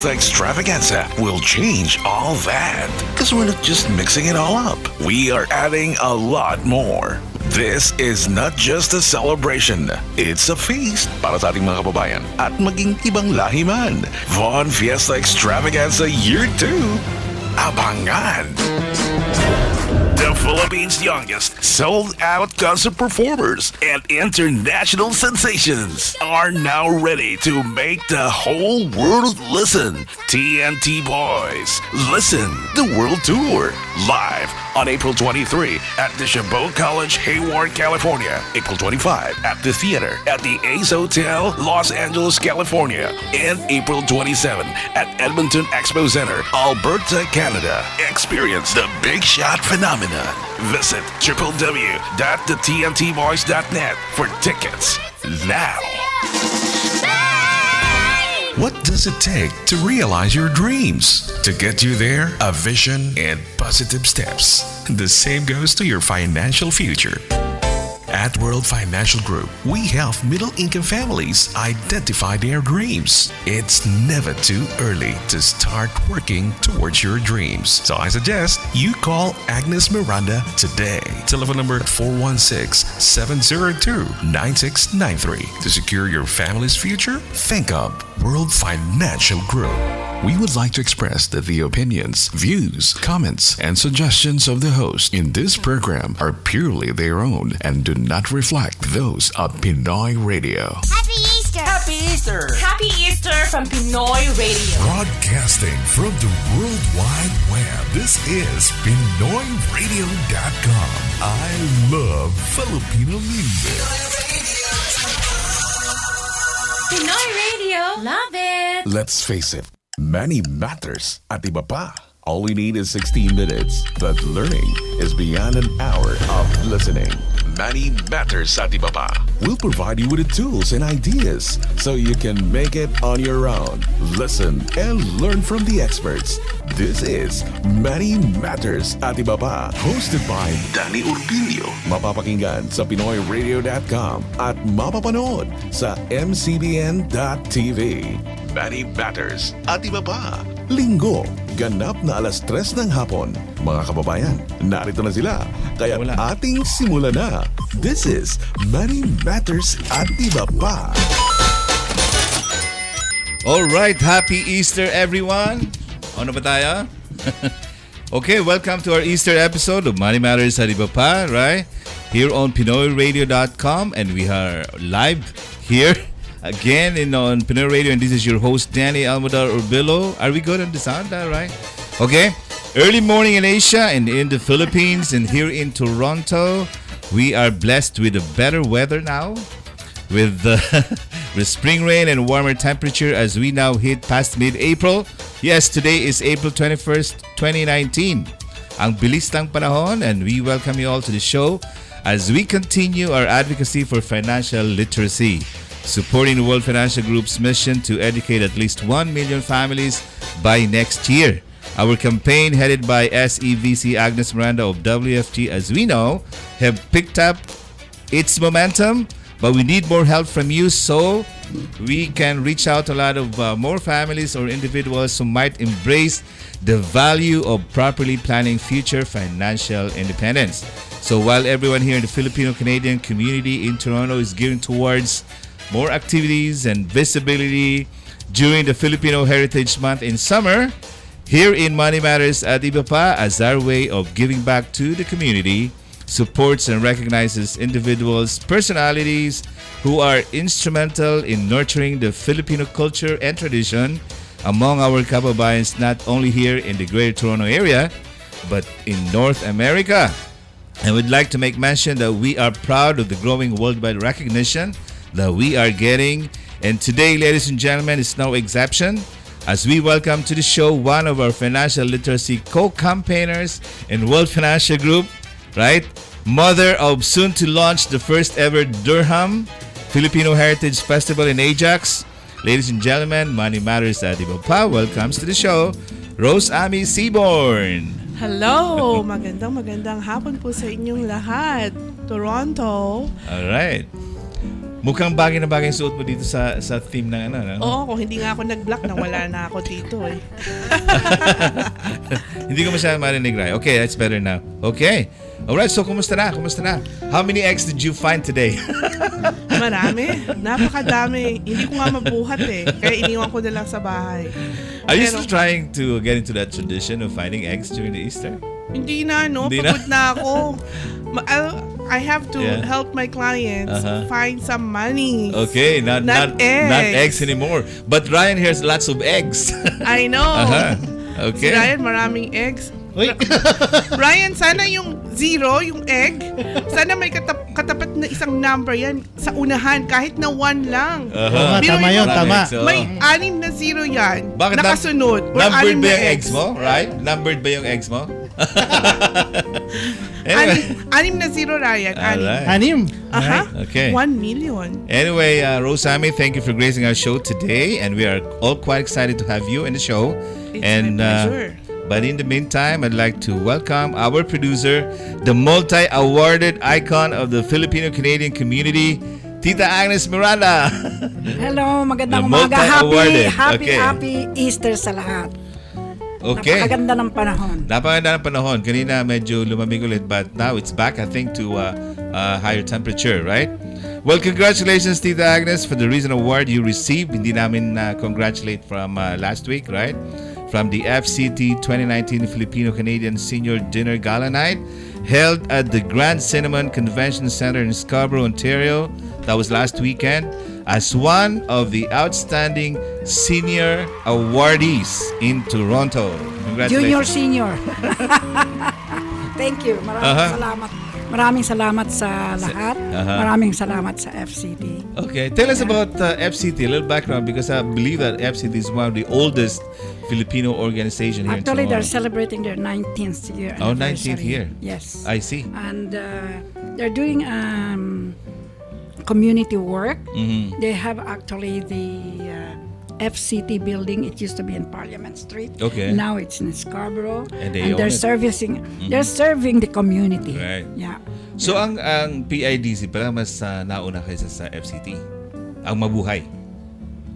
The extravaganza will change all that. Because we're not just mixing it all up. We are adding a lot more. This is not just a celebration. It's a feast para sa ating mga kababayan at maging ibang lahi man. Von Fiesta Extravaganza Year 2. Abangan! The Philippines' youngest sold-out concert performers and international sensations are now ready to make the whole world listen. TNT Boys, Listen the World Tour, live on April 23 at the Chabot College, Hayward, California. April 25 at the theater at the Ace Hotel, Los Angeles, California. And April 27 at Edmonton Expo Center, Alberta, Canada. Experience the Big Shot phenomenon. Visit www.thetntboys.net for tickets now. What does it take to realize your dreams? To get you there, a vision and positive steps. The same goes to your financial future. At World Financial Group, we help middle-income families identify their dreams. It's never too early to start working towards your dreams. So I suggest you call Agnes Miranda today. Telephone number 416-702-9693. To secure your family's future, think of World Financial Group. We would like to express that the opinions, views, comments, and suggestions of the host in this program are purely their own and do not reflect those of Pinoy Radio. Happy Easter! Happy Easter! Happy Easter from Pinoy Radio. Broadcasting from the World Wide Web, this is PinoyRadio.com. I love Filipino music. Pinoy Radio. Love it. Let's face it, money matters at iba pa. All we need is 16 minutes, but learning is beyond an hour of listening. Money matters at iba pa. We'll provide you with the tools and ideas so you can make it on your own. Listen and learn from the experts. This is Money Matters at iba pa, hosted by Danny Urbilio. Mapapakinggan sa PinoyRadio.com at mapapanood sa MCBN.tv. Money Matters at iba pa. Linggo, ganap na 3:00 ng hapon. Mga kababayan, narito na sila. Kaya ating simula na. This is Money Matters at iba pa. Alright, happy Easter everyone. Ano ba tayo? Okay, welcome to our Easter episode of Money Matters at iba pa, right? Here on PinoyRadio.com, and we are live here again on Pinoy Radio, and this is your host Danny Almodar Urbillo. Are we good on the sound, right? Okay. Early morning in Asia and in the Philippines, and here in Toronto, we are blessed with a better weather now, with with spring rain and warmer temperature as we now hit past mid-April. Yes, today is April 21st, 2019. Ang bilis ng panahon, and we welcome you all to the show as we continue our advocacy for financial literacy, supporting the World Financial Group's mission to educate at least 1 million families by next year. Our campaign, headed by SEVC Agnes Miranda of WFG, as we know, have picked up its momentum, but we need more help from you so we can reach out to a lot of more families or individuals who might embrace the value of properly planning future financial independence. So while everyone here in the Filipino-Canadian community in Toronto is gearing towards more activities and visibility during the Filipino Heritage Month in summer, here in Money Matters at iba pa, as our way of giving back to the community, supports and recognizes individuals, personalities who are instrumental in nurturing the Filipino culture and tradition among our kababayans, not only here in the Greater Toronto area, but in North America. I would like to make mention that we are proud of the growing worldwide recognition that we are getting, and today, ladies and gentlemen, is no exception, as we welcome to the show one of our financial literacy co-campaigners in World Financial Group, right? Mother of soon to launch the first ever Durham Filipino Heritage Festival in Ajax. Ladies and gentlemen, Money Matters at iba pa welcomes to the show Rose Ami Seaborn. Hello! Magandang hapon po sa inyong lahat. Toronto. Alright. Mukhang bagay na bagay yung suot mo dito sa theme ng ano. Oo, kung hindi nga ako nag-block na wala na ako dito eh. Hindi ko masyadong marinig, Rai. Okay, that's better now. Okay. Alright, so kumusta na? How many eggs did you find today? Marami. Napakadami. Hindi ko nga mabuhat eh. Kaya iniwan ko na lang sa bahay. Are you still trying to get into that tradition of finding eggs during the Easter? Hindi na, no? Hindi na? Pagod na ako. I have to help my clients find some money. Okay, not eggs anymore. But Ryan here has lots of eggs. I know. Okay. Si Ryan, maraming eggs. Ryan, sana yung 0, yung egg, sana may katapat na isang number yan sa unahan, kahit na 1 lang. Tama yun, tama. May 6 na 0 yan. Bakit nakasunod. Numbered ba yung eggs mo? Right? Numbered ba yung eggs mo? Anyway. 6 na 0, Ryan. 6. Anim. Okay. 1 million. Anyway, Rosami, thank you for gracing our show today, and we are all quite excited to have you in the show. It's my pleasure. But in the meantime, I'd like to welcome our producer, the multi-awarded icon of the Filipino-Canadian community, Tita Agnes Miranda. Hello, magandang The umaga. multi-awarded. Happy Easter sa lahat. Okay. Napakaganda ng panahon. Napakaganda ng panahon. Kanina medyo lumamig ulit, but now it's back, I think, to higher temperature, right? Well, congratulations, Tita Agnes, for the recent award you received. Hindi namin congratulate from last week, right? From the FCT 2019 Filipino-Canadian Senior Dinner Gala Night held at the Grand Cinnamon Convention Center in Scarborough, Ontario. That was last weekend. As one of the outstanding senior awardees in Toronto. Junior, Congratulations. senior. Thank you. Maraming salamat. Maraming salamat sa lahat. Maraming salamat sa FCT. Okay, tell us about FCT, a little background, because I believe that FCT is one of the oldest Filipino organization here Actually, in they're Toronto. celebrating their 19th year Oh, anniversary. 19th year. Yes. I see. And they're doing community work. Mm-hmm. They have actually the FCT building. It used to be in Parliament Street. Okay. Now it's in Scarborough. And they own they're it. servicing. They're serving the community. Right. Yeah. So ang PIDC pala mas nauna kaysa sa FCT. Ang Mabuhay.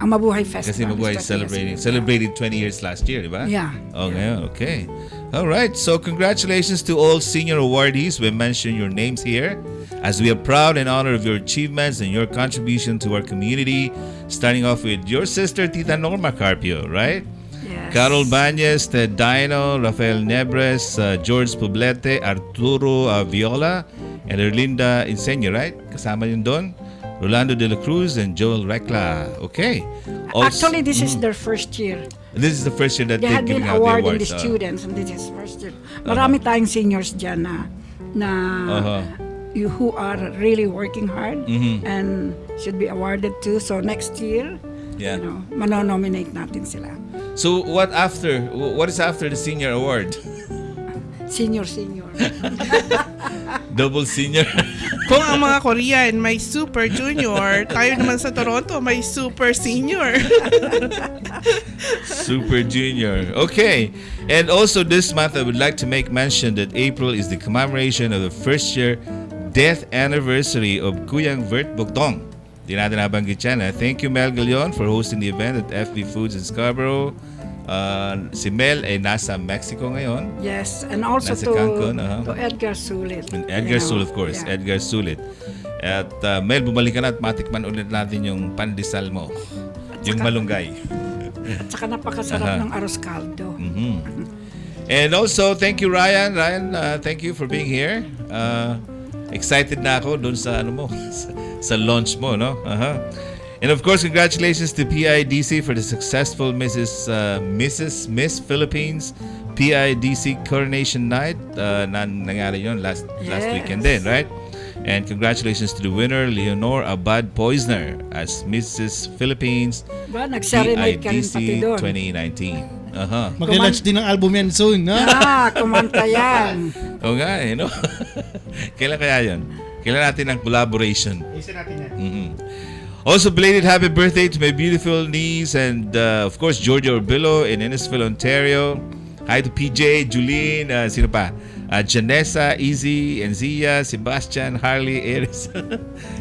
Ang Mabuhay Festival. Kasi Mabuhay is 20 years. celebrated 20 years last year, di ba? Yeah. Oh, ngayon. Okay. All right. So congratulations to all senior awardees. We mentioned your names here as we are proud and honored of your achievements and your contribution to our community. Starting off with your sister, Tita Norma Carpio, right? Yes. Carol Bañez, Ted Dino, Rafael Nebres, George Poblete, Arturo Viola, and Erlinda Inseño, right? Kasama yun doon. Rolando de la Cruz and Joel Recla. Okay. Actually, this is their first year. This is the first year that They they're had been giving out the awarding awards. the students, and this is first year. Marami tayong seniors dyan who are really working hard and should be awarded too. So next year, Yeah. manonominate natin sila. So what is after the senior award? Senior. Double senior. Kung ang mga Korean may super junior, tayo naman sa Toronto may super senior. Super junior. Okay. And also this month, I would like to make mention that April is the commemoration of the first year death anniversary of Kuyang Vert Bugtong. Di natin nabanggit yan. Thank you, Mel Galeon, for hosting the event at FB Foods in Scarborough. Si Mel ay nasa Mexico ngayon. Yes, and also Nasa to Cancun, to Edgar Sulit. And Edgar Sulit, of course. Yeah. Edgar Sulit. At Mel, bumalik ka na at matikman ulit natin yung pandesal mo. Yung malunggay. At saka napakasarap ng arroz caldo. And also, thank you, Ryan. Ryan, thank you for being here. Excited na ako doon sa sa launch mo, no? And of course, congratulations to PIDC for the successful Miss Philippines PIDC Coronation Night. Nangyari yun last weekend din, right? And congratulations to the winner, Leonor Abad Poisner, as Mrs. Philippines Ba, nag-serenade ka rin pati PIDC doon. 2019. Mag-launch din ng album yan soon, ha? Kumanta yan. Oo nga eh, no? Kailan kaya yun? Kailan natin ang collaboration? Isa natin yan. Also, belated happy birthday to my beautiful niece and, of course, Georgia Orbillo in Innisfil, Ontario. Hi to PJ, Julene, sino pa? Janessa, Izzy, Enzia, Sebastian, Harley, Eris,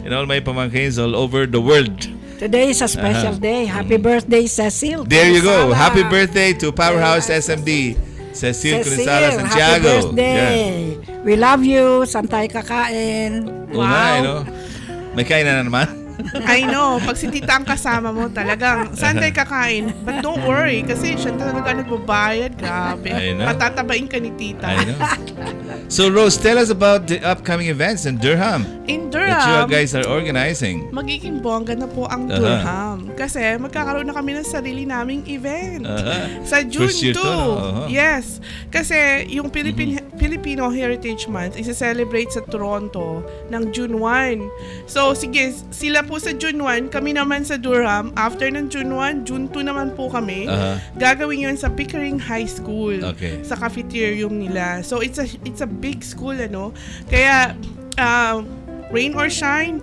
and all my pamangkins all over the world. Today is a special day. Happy birthday, Cecil. There you go. Kunisala. Happy birthday to Powerhouse SMD. Cecil Kunisala Santiago. Happy birthday. We love you. Saan tayo kakain? Oo nga, may kainan na naman. I know, pag si tita ang kasama mo talagang, saan tayo kakain? But don't worry, kasi siya talaga nagbabayad. Grabe. I know. Patatabain ka ni tita. I know. So Rose, tell us about the upcoming events in Durham In that you Durham, guys are organizing. magiging bongga na po ang Durham. Kasi magkakaroon na kami ng sarili naming event. Sa June First year 2. to, no? Yes. Kasi yung Filipino Heritage Month isa-celebrate sa Toronto ng June 1. So sige, sila po sa June 1, kami naman sa Durham. After ng June 1, June 2 naman po kami. Gagawin yun sa Pickering High School. Okay. Sa cafeterium nila. So it's a big school, Kaya rain or shine,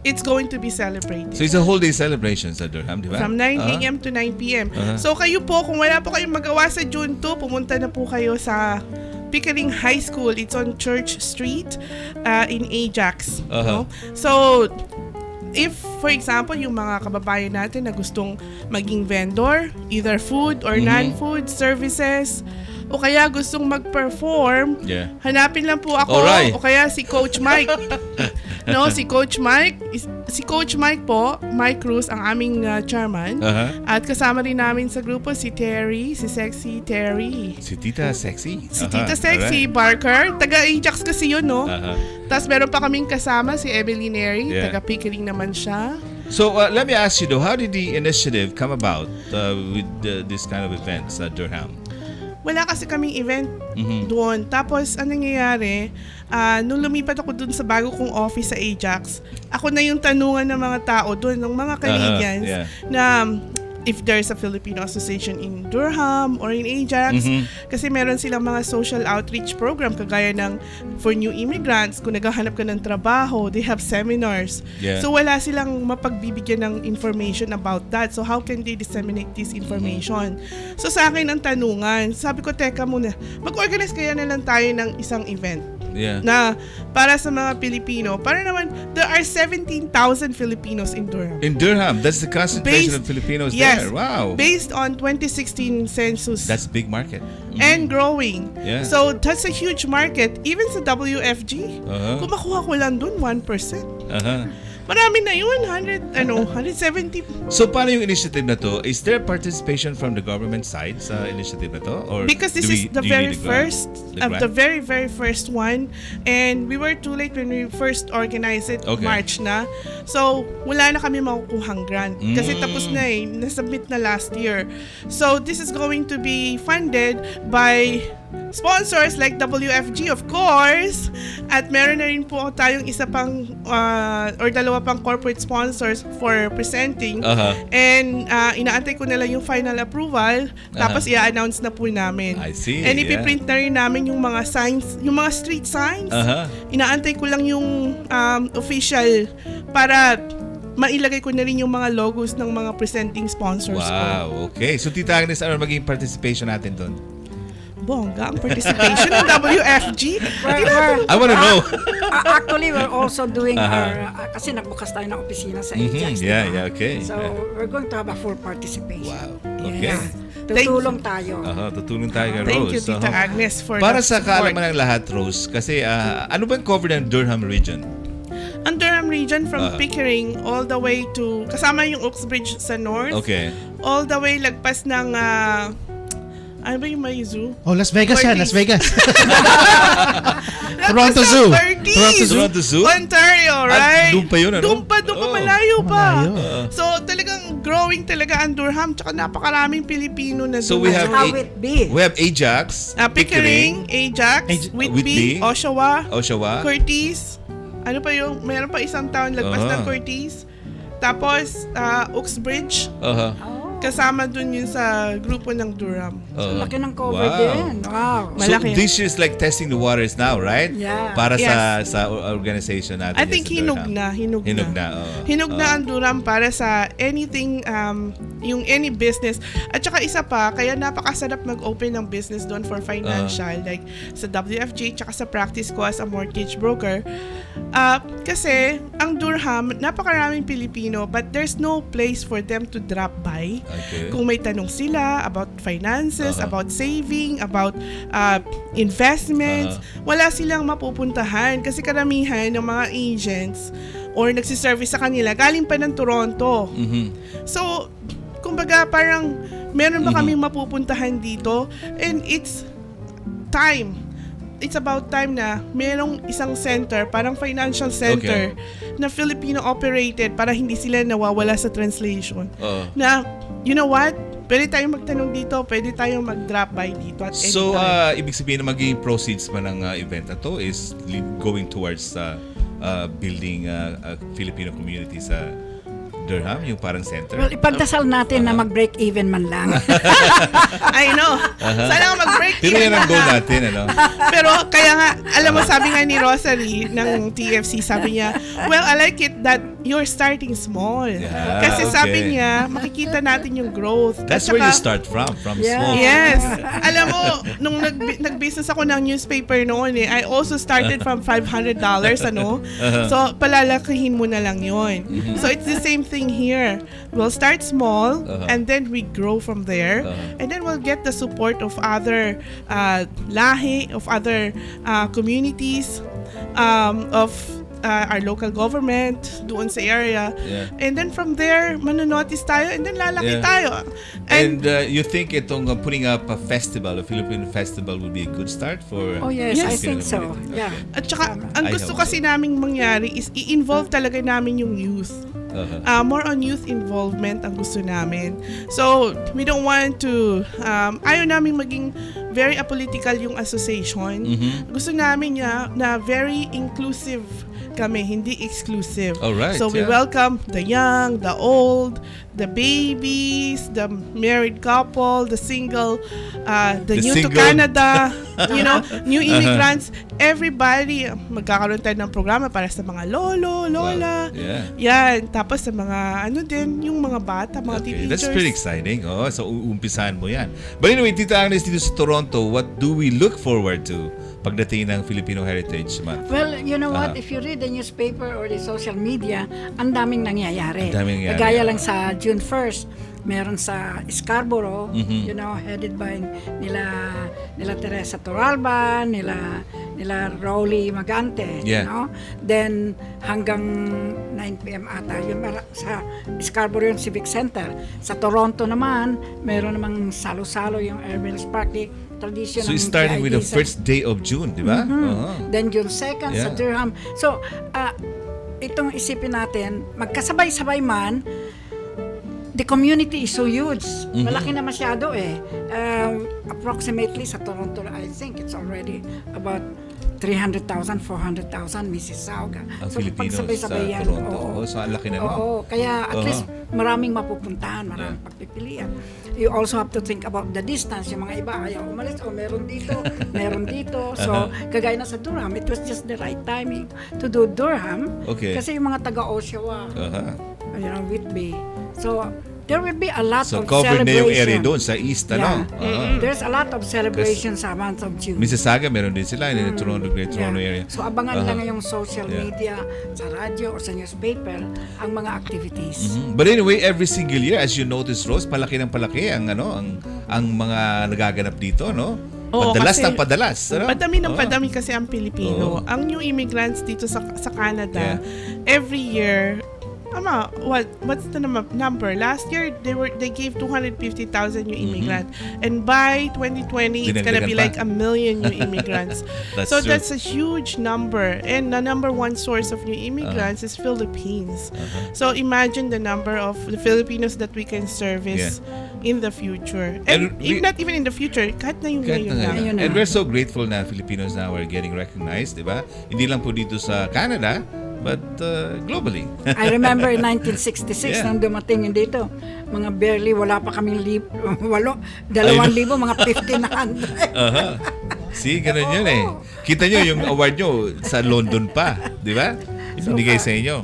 it's going to be celebrated. So it's a whole day celebration sa Durham, di ba? From 9 a.m. to 9 p.m. So kayo po, kung wala po kayong magawa sa June 2, pumunta na po kayo sa Pickering High School. It's on Church Street in Ajax. So, if, for example, yung mga kababayan natin na gustong maging vendor, either food or non-food services, o kaya gustong mag-perform, hanapin lang po ako, Alright. o kaya si Coach Mike. Si Coach Mike. Si Coach Mike po, Mike Cruz, ang aming chairman. At kasama rin namin sa grupo si Terry, si Sexy Terry. Si Tita Sexy. Si Tita Sexy Barker. Taga-Ajax kasi yun, Tapos meron pa kaming kasama si Evelyn Neri. Taga-Pickering naman siya. So let me ask you though, how did the initiative come about with this kind of events at Durham? Wala kasi kaming event doon. Tapos, anong nangyayari, nung lumipat ako doon sa bago kong office sa Ajax, ako na yung tanungan ng mga tao doon, ng mga Canadians, na if there's a Filipino association in Durham or in Ajax, kasi meron silang mga social outreach program, kagaya ng for new immigrants, kung naghahanap ka ng trabaho, they have seminars. So wala silang mapagbibigyan ng information about that. So how can they disseminate this information? So sa akin ang tanungan, sabi ko, teka muna, mag-organize kaya na lang tayo ng isang event. Na para sa mga Pilipino. Para naman, there are 17,000 Filipinos in Durham. In Durham, that's the concentration of Filipinos there. Wow. Based on 2016 census. That's a big market. And growing. Yeah. So, that's a huge market. Even sa WFG, kung makuha ko lang dun 1%. Marami na yun, 170. So, paano yung initiative na to? Is there participation from the government side sa initiative na to? Or Because this is the very first, the very, very first one. And we were too late when we first organized it, March na. So, wala na kami makukuhang grant. Kasi tapos na nasubmit na last year. So, this is going to be funded by sponsors like WFG, of course. At meron na rin po tayong isa pang or dalawa pang corporate sponsors for presenting. And inaantay ko na lang yung final approval. Tapos i-announce na po namin. I see. And ipiprint na rin namin yung mga signs, yung mga street signs. Inaantay ko lang yung official para mailagay ko na rin yung mga logos ng mga presenting sponsors ko. Wow, okay. So Tita Agnes, ano maging participation natin doon? Bongga ang participation ng WFG. I want to know. Actually, we're also doing our, kasi nagbukas tayo ng opisina sa Ajax. Yeah, okay. So, we're going to have a full participation. Wow, okay. Tutulong tayo. Tutulong tayo kay Rose. Thank you, Tita Agnes, for para that sa support. kaalaman ng lahat, Rose, kasi ano ba yung cover ng Durham region? Ang Durham region from Pickering all the way to, kasama yung Uxbridge sa north. Okay. All the way lagpas ng, ano ba yung may zoo? Oh, Las Vegas yan, Las Vegas. Toronto Zoo. Toronto Zoo? Ontario, right? Doon pa yun, ano? Doon pa, malayo pa. Malayo. So, talagang growing talaga ang Durham. Tsaka napakaraming Pilipino na So doon. we have How it be? we have Ajax, Pickering, Ajax, Whitby, Whitby, Oshawa, Curtis. ano pa yung, meron pa isang town lagpas ng Curtis. Tapos, Uxbridge. Kasama dun yun sa grupo ng Durham. So, laki ng cover din. Wow. So Malaki. this is like testing the waters now, right? Yeah. Para Yes. sa organization natin. I think sa Durham. hinog na. Hinog na, oo. Hinog na ang Durham para sa anything yung any business. At saka isa pa, kaya napakasarap mag-open ng business doon for financial, like sa WFJ, tsaka sa practice ko as a mortgage broker. Kasi ang Durham, napakaraming Pilipino, but there's no place for them to drop by. Okay. Kung may tanong sila about finances, about saving, about investments, wala silang mapupuntahan kasi karamihan ng mga agents or nagsiservice sa kanila galing pa ng Toronto. So, kumbaga parang meron ba kaming mapupuntahan dito? And it's time. It's about time na merong isang center, parang financial center na Filipino operated para hindi sila nawawala sa translation. Na, you know what? Pwede tayong magtanong dito, pwede tayong mag-drop by dito at anytime. So, ibig sabihin na magiging proceeds pa ng event na to is going towards building a Filipino community sa Durham, yung parang center? Well, ipagdasal natin na mag-break even man lang. I know. Sana nga mag-break Pero even yan ang man goal lang. natin, ano? Pero kaya nga, alam mo, sabi nga ni Rosary ng TFC, sabi niya, well, I like it that you're starting small. Yeah, Kasi sabi okay. niya, makikita natin yung growth. That's At where you saka- start from Yeah. small. Yes. Alam mo, nung nag-business ako ng newspaper noon I also started from $500, ano? So, palalakihin mo na lang yun. So, it's the same thing here. We'll start small and then we grow from there. And then we'll get the support of other lahi, of other communities, of our local government doon sa area. Yeah. And then from there, manonotice tayo and then lalaki tayo. And you think itong putting up a festival, a Filipino festival would be a good start for... Oh yes, I Yes. think so. Yeah. At saka, ang I gusto hope kasi naming mangyari is i-involve talaga namin yung youth. More on youth involvement ang gusto namin. So, we don't want to, ayaw namin maging very apolitical yung association. Gusto namin na very inclusive kami, hindi exclusive. Alright, So, we yeah. welcome the young, the old, the babies, the married couple, the single, the new to single. Canada, new immigrants, everybody. Magkakaroon tayo ng programa para sa mga lolo, lola. Wow, yeah. Yan. Tapos sa mga, yung mga bata, mga teenagers. That's pretty exciting. Oh, so umpisahan mo yan. But anyway, Tita Agnes, dito sa Toronto, what do we look forward to pagdating ng Filipino Heritage Month? Well, you know what? If you read the newspaper or the social media, ang daming nangyayari. Ang daming nangyayari. Kagaya lang sa June 1st, meron sa Scarborough, headed by nila Teresa Toralba, nila Rowley Magante, Yeah. Then hanggang 9 PM ata, yun sa Scarborough yung Civic Center. Sa Toronto naman, meron namang salo-salo yung Airmails Party, tradition So ng it's starting with the GID sa- first day of June, di ba? Then June 2nd sa Yeah. Durham. So, itong isipin natin, magkasabay-sabay man, the community is so huge. Malaki na masyado eh. Approximately sa Toronto, I think it's already about 300,000, 400,000 Mississauga. Ang So, Filipinos sa pagsabay-sabay yan. Toronto. Oo. So, ang laki na no? Oo, kaya at least maraming mapupuntahan, maraming pagpipilian. You also have to think about the distance. Yung mga iba ayaw umalis, meron dito, meron dito. So, kagaya na sa Durham, it was just the right timing to do Durham. Okay. Kasi yung mga taga-Oshawa, Whitby. So, there will be a lot So of covered na yung area celebration. doon sa east, ano? There's a lot of celebration sa month of June. Mississauga, meron din sila in the Toronto, Great Toronto area. So abangan lang yung social media, sa radyo or sa newspaper ang mga activities. But anyway, every single year, as you notice, Rose, palaki ng palaki ang mga nagaganap dito, no? Oo, Padalas kasi ng padalas. Ano? Padami ng padami kasi ang Pilipino. Ang new immigrants dito sa Canada, every year, what's the number? Last year they gave 250,000 new immigrants, and by 2020 it's gonna be Dinagdagan like pa. 1 million new immigrants. That's So true. that's a huge number, and the number one source of new immigrants is Philippines. So imagine the number of the Filipinos that we can service in the future, and if not even in the future, kahit na yung Kahit ngayon na lang. ngayon. And we're so grateful na Filipinos now are getting recognized, di ba? Hindi lang po dito sa Canada, but globally. I remember in 1966 nang dumating yun dito, mga barely wala pa kaming 2,000, mga 1,500. See, ganun yun eh. Kita nyo yung award nyo sa London pa, di ba? Binigay sa inyo.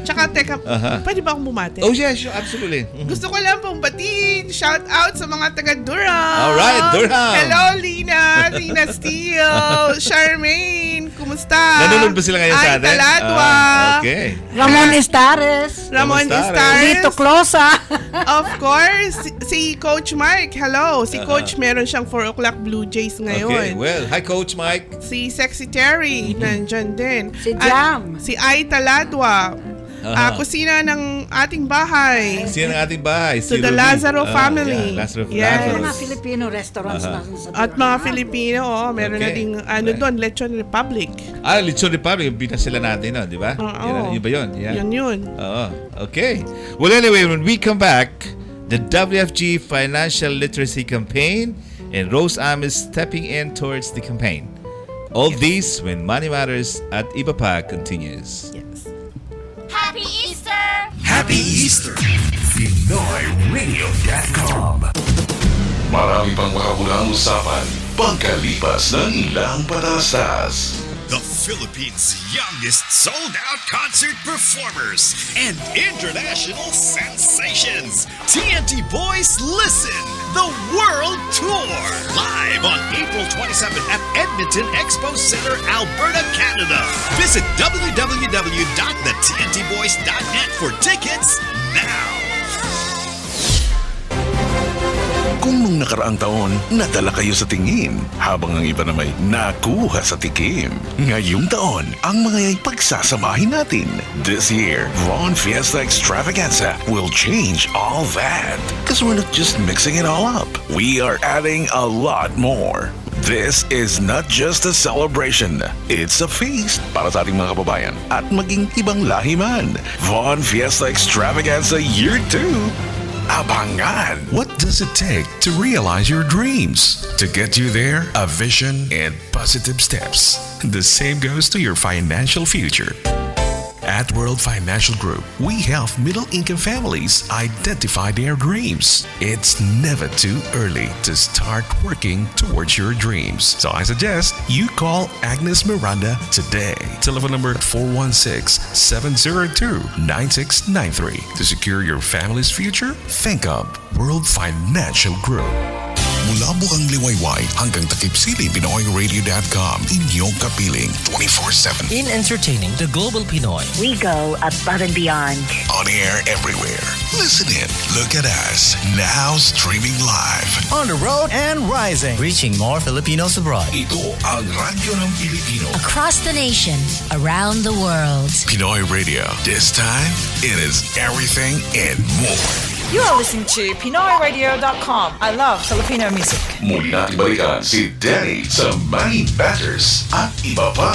Tsaka, teka, pwede ba akong bumati? Oh, yeah, sure, absolutely. Gusto ko lang pong batiin. Shout out sa mga taga Durham. Alright, Durham. Hello, Lina Steele, Charmaine, kumusta? Nanonood ba sila ngayon sa atin? Taladwa. Okay. Ramon Estares. Ramon Kumusta, Estares. Lito Closa. Of course, si Coach Mike. Hello. Si Coach meron siyang 4 o'clock Blue Jays ngayon. Okay, well, hi Coach Mike. Si Sexy Terry, nandyan din. Si At Jam. si Ai Taladwa. Kusina ng ating bahay. Sino ang ating bahay? To the Lazaro family. Yeah, Lazaro. Yes. Lazaro. Mga Filipino restaurants na sa At mga Filipino, meron na Okay. ding doon, Lechon Republic. Lechon Republic, binas sila natin, no, di ba? Oo. Yun ba yun? Yeah. Yun. Oo. Okay. Well, anyway, when we come back, the WFG Financial Literacy Campaign and Rose Am is stepping in towards the campaign. All these when Money Matters at Iba Pa continues. Yes. Happy Easter! Happy Easter! PinoyRadio.com. Marami pang makabulang usapan pagkalipas ng ilang patasas. The Philippines' youngest sold-out concert performers and international sensations. TNT Boys Listen, the World Tour. Live on April 27th at Edmonton Expo Center, Alberta, Canada. Visit www.thetntboys.net for tickets now. Kung nung nakaraang taon, nadala kayo sa tingin, habang ang iba na may nakuha sa tikim. Ngayong taon, ang mga ay pagsasamahin natin. This year, Von Fiesta Extravaganza will change all that. Because we're not just mixing it all up. We are adding a lot more. This is not just a celebration. It's a feast para sa ating mga kababayan at maging ibang lahi man. Von Fiesta Extravaganza Year 2. Abangan! What does it take to realize your dreams? To get you there, a vision and positive steps. The same goes to your financial future. At World Financial Group, we help middle-income families identify their dreams. It's never too early to start working towards your dreams. So I suggest you call Agnes Miranda today. Telephone number 416-702-9693. To secure your family's future, think of World Financial Group. Mula bukang liwayway hanggang takip sili, PinoyRadio.com. Inyong kapiling 24/7. In entertaining the global Pinoy. We go above and beyond. On air everywhere. Listen in. Look at us. Now streaming live. On the road and rising. Reaching more Filipinos abroad. Ito ang radyo ng Pilipino. Across the nation, around the world. Pinoy Radio. This time, it is everything and more. You are listening to PinoyRadio.com. I love Filipino music. Muli natin balikan si Danny sa Money Matters at Iba Pa.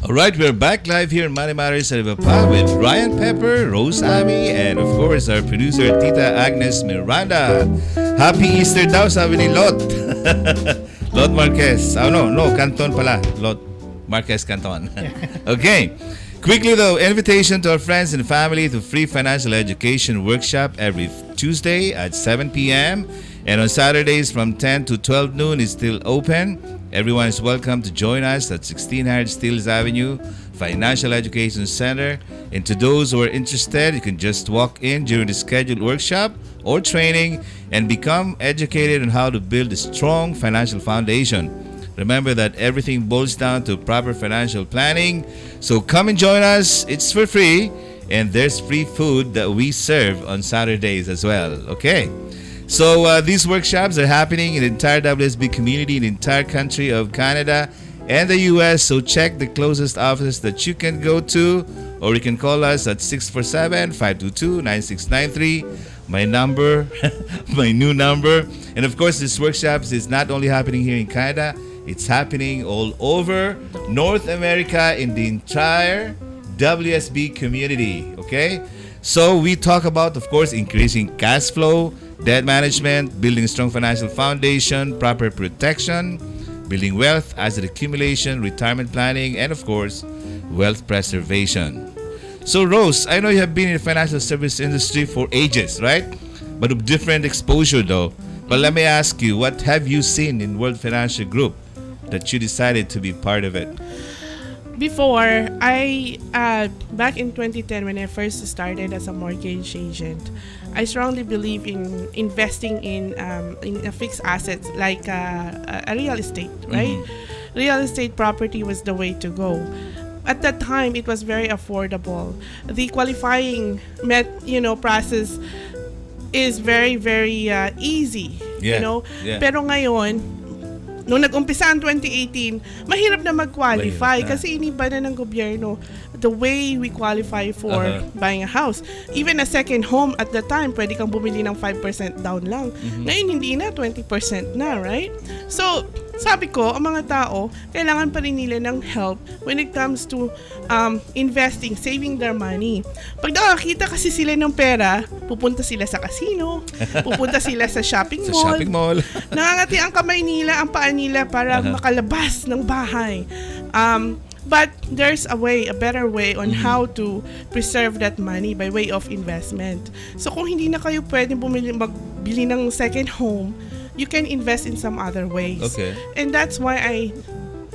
Alright, we're back live here in Money Matters at Iba Pa with Ryan Pepper, Rose Ami, and of course our producer Tita Agnes Miranda. Happy Easter daw, sabi ni Lot. Lot Marquez. No, Canton pala. Lot Marquez Canton. Okay. Quickly though, invitation to our friends and family to free financial education workshop every Tuesday at 7 p.m. and on Saturdays from 10 to 12 noon is still open. Everyone is welcome to join us at 1600 Steeles Avenue Financial Education Center. And to those who are interested, you can just walk in during the scheduled workshop or training and become educated on how to build a strong financial foundation. Remember that everything boils down to proper financial planning. So come and join us. It's for free. And there's free food that we serve on Saturdays as well. Okay. So these workshops are happening in the entire WSB community in the entire country of Canada and the US. So check the closest office that you can go to. Or you can call us at 647-522-9693. My number, my new number. And of course, this workshops is not only happening here in Canada. It's happening all over North America in the entire WSB community. Okay? So we talk about, of course, increasing cash flow, debt management, building a strong financial foundation, proper protection, building wealth, asset accumulation, retirement planning, and of course, wealth preservation. So Rose, I know you have been in the financial service industry for ages, right? But of different exposure though. But let me ask you, what have you seen in World Financial Group that you decided to be part of it? Before, back in 2010 when I first started as a mortgage agent, I strongly believe in investing in a fixed assets like a real estate, right? Real estate property was the way to go. At that time, it was very affordable. The qualifying process is very, very easy, Pero ngayon, nung nag-umpisa ang 2018, mahirap na mag-qualify kasi iniba na ng gobyerno the way we qualify for buying a house. Even a second home at the time, pwede kang bumili ng 5% down lang. Ngayon, hindi na, 20% na, right? So, sabi ko, ang mga tao, kailangan pa rin nila ng help when it comes to investing, saving their money. Pag nakakita kasi sila ng pera, pupunta sila sa casino, pupunta sila sa shopping mall. Nangangati ang kamay nila, ang paa nila para makalabas ng bahay. But there's a better way on how to preserve that money by way of investment. So kung hindi na kayo pwede magbili ng second home, you can invest in some other ways. Okay. And that's why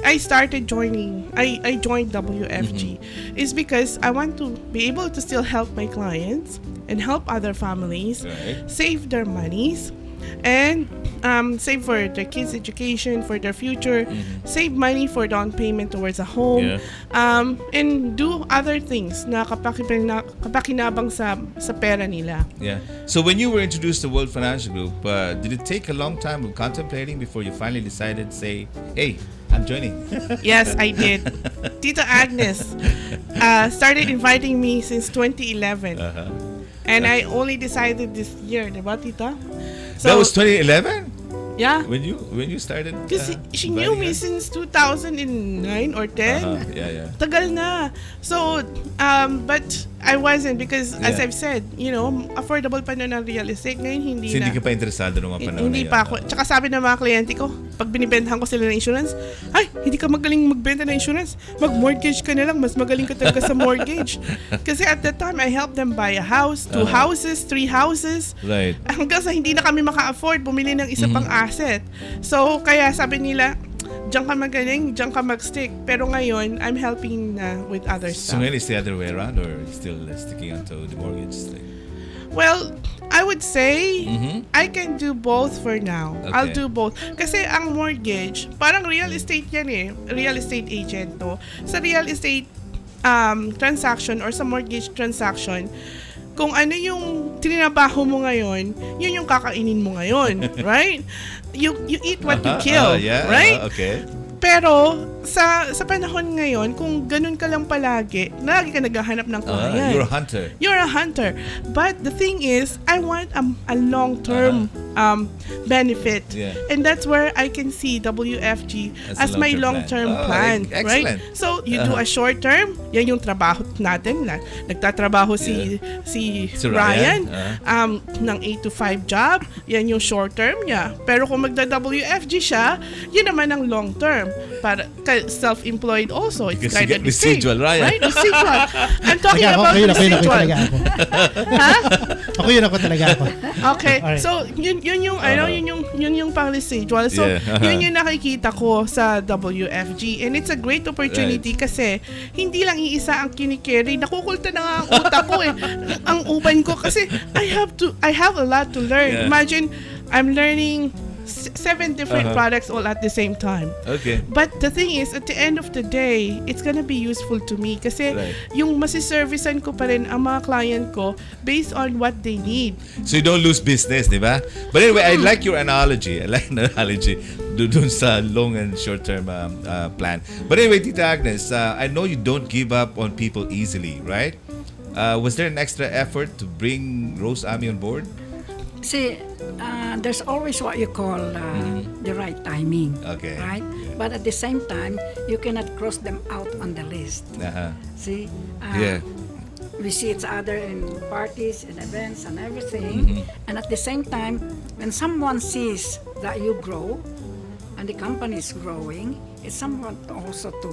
I started joining. I joined WFG. Is because I want to be able to still help my clients and help other families save their monies and save for their kids' education, for their future, save money for down payment towards a home, and do other things na kapakinabang sa pera nila. Yeah. So when you were introduced to World Financial Group, did it take a long time of contemplating before you finally decided to say, hey, I'm joining? Yes, I did. Tita Agnes started inviting me since 2011. And I only decided this year, diba, Tita? So, that was 2011? Yeah. When you started? Because she knew me since 2009 or 10. Yeah. Tagal na. So, but I wasn't because as I've said, affordable pa noon ang real estate. Ngayon hindi na. Hindi ka pa interesado nung mga panahon Hindi pa ako. Tsaka sabi ng mga kliyente ko, pag binibentahan ko sila ng insurance, ay, hindi ka magaling magbenta ng insurance. Mag-mortgage ka na lang. Mas magaling ka talaga sa mortgage. Kasi at that time, I helped them buy a house, 2 houses, 3 houses. Right. Hanggang sa hindi na kami maka-afford bumili ng isa pang asset. So, kaya sabi nila, diyan ka magaling, diyan ka mag-stick. Pero ngayon, I'm helping with other stuff. So ngayon it's the other way around or still sticking onto the mortgage thing? Well, I would say I can do both for now. Okay. I'll do both. Kasi ang mortgage, parang real estate yan eh. Real estate agent to. Sa real estate transaction or sa mortgage transaction, kung ano yung trinabaho mo ngayon, yun yung kakainin mo ngayon, right? You eat what you kill, right? Okay. Pero sa panahon ngayon, kung ganun ka lang palagi, lagi ka naghahanap ng client. You're a hunter. You're a hunter. But the thing is, I want a long-term benefit. Yeah. And that's where I can see WFG as my long-term plan. Right? So, you do a short-term, yan yung trabaho natin. Nagtatrabaho si Ryan ng 8 to 5 job. Yan yung short-term niya. Pero kung magda-WFG siya, yun naman ang long-term. Para self-employed also. It's because you get residual, right? Residual. I'm talking about residual. Ako talaga ako. Okay. Right. So, yun yung pang residual. So, yun yung nakikita ko sa WFG. And it's a great opportunity kasi hindi lang iisa ang kinikerry. Nakukulta na nga ang utak ko eh. Ang uban ko kasi I have a lot to learn. Yeah. Imagine, I'm learning 7 different products all at the same time. Okay. But the thing is, at the end of the day, it's gonna be useful to me kasi yung masiservicean ko pa rin ang mga client ko based on what they need. So you don't lose business, di ba? But anyway, I like your analogy. I like the analogy dun sa long and short-term plan. But anyway, Tita Agnes, I know you don't give up on people easily, right? Was there an extra effort to bring Rose Ami on board? See, there's always what you call the right timing. Okay. Right? Yeah. But at the same time, you cannot cross them out on the list. See? We see each other in parties and events and everything. And at the same time, when someone sees that you grow and the company is growing, is somewhat also to,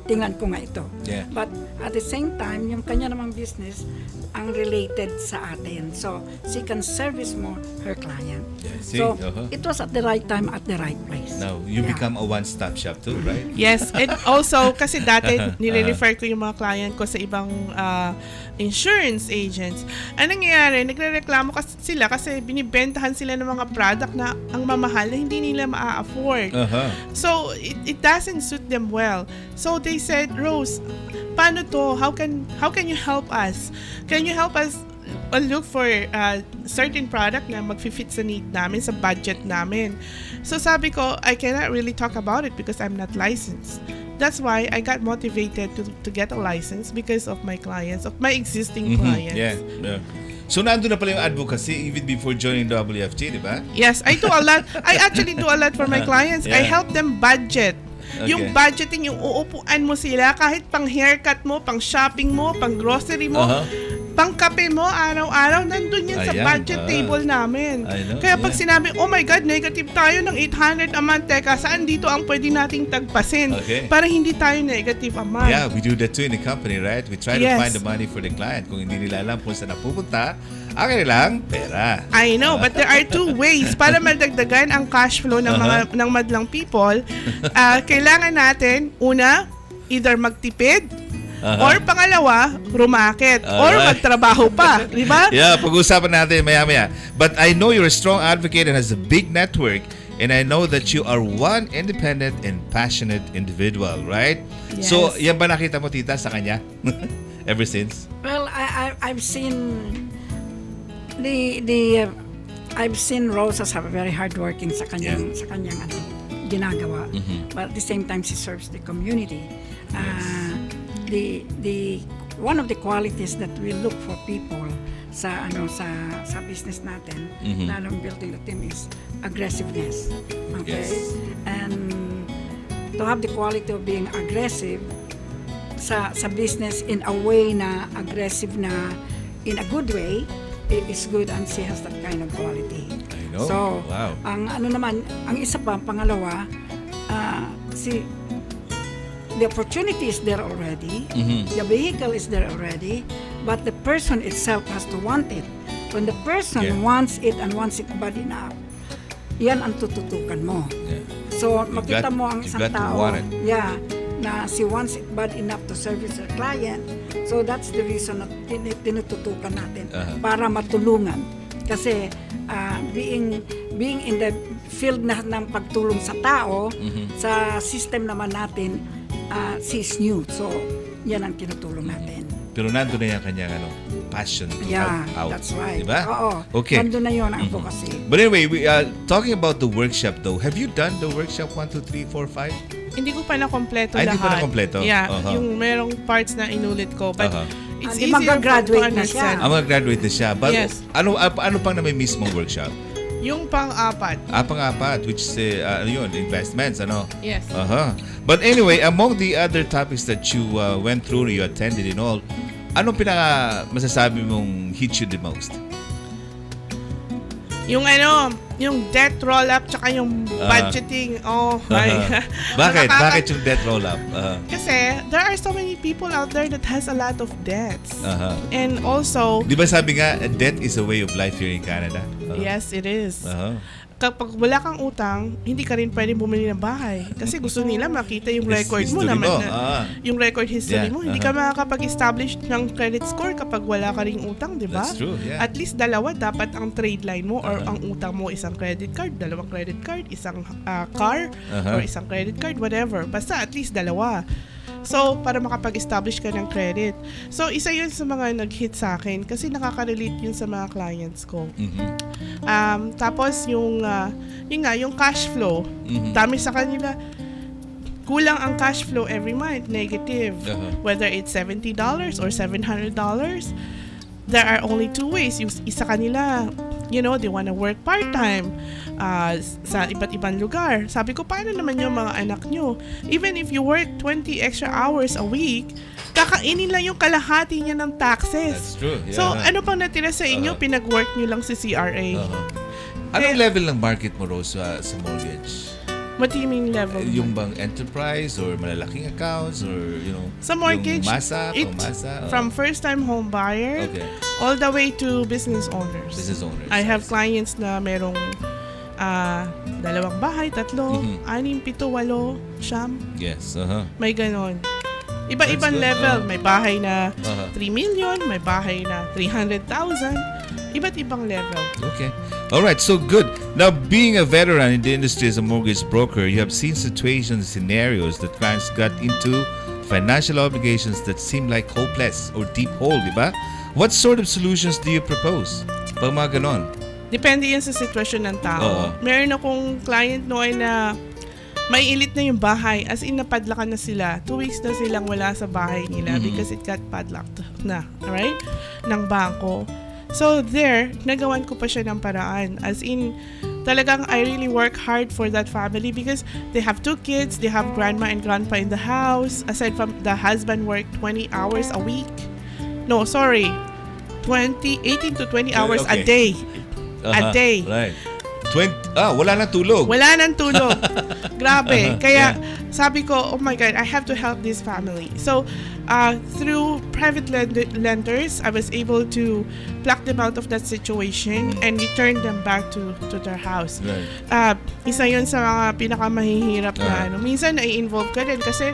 tingnan ko nga ito. Yeah. But at the same time, yung kanya namang business, ang related sa atin. So, she can service more her client. Yeah, see? So, it was at the right time, at the right place. Now, you become a one-stop shop too, right? Yes, and also kasi dati nire-refer ko yung mga client ko sa ibang insurance agents. Ang nangyayari, nagrereklamo sila kasi binibentahan sila ng mga product na ang mamahal na hindi nila ma-afford. So, it doesn't suit them well. So, they said, Rose, paano to? How can you help us? Can you help us look for certain product na mag-fit sa need namin, sa budget namin? So sabi ko, I cannot really talk about it because I'm not licensed. That's why I got motivated to get a license because of my clients, of my existing clients. Yeah. So, nandun na pala yung advocacy even before joining WFG, di ba? Yes, I do a lot. I actually do a lot for my clients. I help them budget. Okay. Yung budgeting, yung uupuan mo sila, kahit pang haircut mo, pang shopping mo, pang grocery mo, pang kape mo, araw-araw, nandun yan sa budget table namin. Kaya pag sinabi, oh my God, negative tayo ng 800 a month, teka, saan dito ang pwede nating tagpasin para hindi tayo negative a month? Yeah, we do that too in the company, right? We try to find the money for the client. Kung hindi nila alam kung saan napupunta, ang kanilang pera. I know, but there are two ways para madagdagan ang cash flow ng mga ng madlang people. Kailangan natin, una, either magtipid, or pangalawa, rumakit, or magtrabaho pa. Di ba? Yeah, pag-usapan natin maya-maya. But I know you're a strong advocate and has a big network. And I know that you are one independent and passionate individual, right? Yes. So, yan ba nakita mo, tita, sa kanya? Ever since? Well, I've seen I've seen Rose as very hardworking sa kanyang ginagawa. But at the same time, she serves the community. The one of the qualities that we look for people sa business natin, lalong building the team, is aggressiveness. Okay? Yes. And to have the quality of being aggressive sa business in a way na aggressive na in a good way, it is good, and she has that kind of quality. I know. So, wow. ang isa pa, pangalawa, the opportunity is there already, the vehicle is there already, but the person itself has to want it. When the person wants it and wants it bad enough, yan ang tututukan mo. Yeah. So, makita mo ang isang tao, na she wants it bad enough to service her client. So that's the reason na tinututukan natin para matulungan. Kasi being in the field na ng pagtulong sa tao, sa system naman natin, she's new. So yan ang tinutulong natin. Pero nandun na yung kanyang passion to help out. That's right. Diba? Oo. Okay. Nandun na yun ang advocacy. But anyway, we talking about the workshop though. Have you done the workshop 1, 2, 3, 4, 5? Hindi ko pa na-kompleto lahat. Hindi pa na-kompleto? Yeah, yung merong parts na inulit ko. But it's Hindi easier mag-graduate to na siya. understand. Mag-graduate na siya. But Yes. ano pang na may mismong workshop? Yung pang-apat. Pang-apat, which is investments, Yes. But anyway, among the other topics that you went through, you attended and all, anong pinaka masasabi mong hit you the most? Yung debt roll-up tsaka yung budgeting. Oh my. Bakit yung debt roll-up? Kasi there are so many people out there that has a lot of debts. And also, di ba sabi nga, debt is a way of life here in Canada? Yes, it is. Kapag wala kang utang, hindi ka rin pwedeng bumili ng bahay. Kasi gusto nila makita yung record mo naman. Yung record history mo. Hindi ka makakapag-establish ng credit score kapag wala ka ring utang, di ba? That's true, yeah. At least dalawa dapat ang trade line mo or ang utang mo, isang credit card, dalawang credit card, isang car, or isang credit card, whatever. Basta at least dalawa. So, para makapag-establish ka ng credit. So, isa yun sa mga nag-hit sa akin kasi nakaka-relate yun sa mga clients ko. Tapos, yung cash flow. Dami sa kanila. Kulang ang cash flow every month. Negative. Whether it's $70 or $700, there are only two ways. Yung isa kanila, they wanna work part-time sa iba't ibang lugar. Sabi ko, paano naman yung mga anak nyo? Even if you work 20 extra hours a week, kakainin lang yung kalahati niya ng taxes. That's true. Yeah. So, ano pang natira sa inyo? Pinag-work nyo lang sa CRA. Anong level ng market mo, Rose, sa mortgage? What do you mean level? Yung bang enterprise or malalaking accounts or sa mortgage, yung masa, pangmasa? From first-time home buyer all the way to business owners. I have clients na merong 2 bahay, 3, 6, 7, 9. Yes, May ganon. Iba-ibang level. May bahay na 3 million, may bahay na 300,000. Iba't ibang level. Okay. All right, so good. Now, being a veteran in the industry as a mortgage broker, you have seen situations, scenarios that clients got into, financial obligations that seem like hopeless or deep hole, di ba? What sort of solutions do you propose? Pag mga ganon? Depende yan sa sitwasyon ng tao. Meron akong client noon na may ilit na yung bahay. As in, napadlakan na sila. 2 weeks na silang wala sa bahay nila because it got padlocked na, right? Ng bangko. So there, nagawan ko pa siya ng paraan. As in, talagang I really work hard for that family because they have 2 kids, they have grandma and grandpa in the house. Aside from the husband work 20 hours a week. No, sorry. 18 to 20 hours a day. A day. Right. Wala nang tulog. Wala nang tulog. Grabe. Kaya sabi ko, oh my God, I have to help this family. So, through private lenders, I was able to pluck them out of that situation and return them back to their house. Right. Isa yun sa mga pinakamahihirap na minsan nai-involve ka din kasi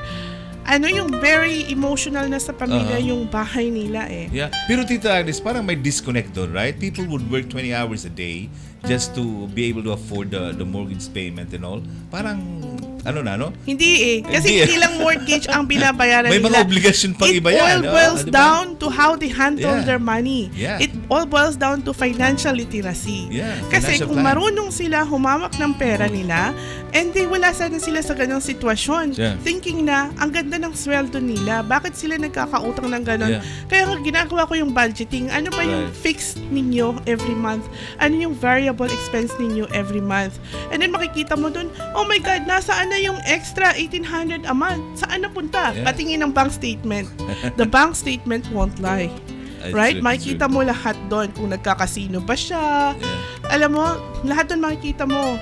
yung very emotional na sa pamilya yung bahay nila eh. Yeah. Pero Tita Agnes, parang may disconnect doon, right? People would work 20 hours a day just to be able to afford the mortgage payment and all. Parang Hindi eh. Kasi hindi lang mortgage ang binabayaran nila. May mga obligasyon pang iba yan. It all boils down to how they handle their money. Yeah. It all boils down to financial literacy. Yeah, Kasi kung plan. marunong sila humawak ng pera nila, and wala sana sila sa ganong sitwasyon. Thinking na, ang ganda ng sweldo nila, bakit sila nagkakautang ng ganon? Kaya ginagawa ko yung budgeting. Ano ba yung fixed ninyo every month? Ano yung variable expense ninyo every month? And then makikita mo dun, oh my God, nasaan na yung extra 1,800 a month? Saan napunta? Patingin ng bank statement. The bank statement won't lie. Right? Makikita mo lahat doon. Kung nagkakasino ba siya. Alam mo, lahat doon makikita mo.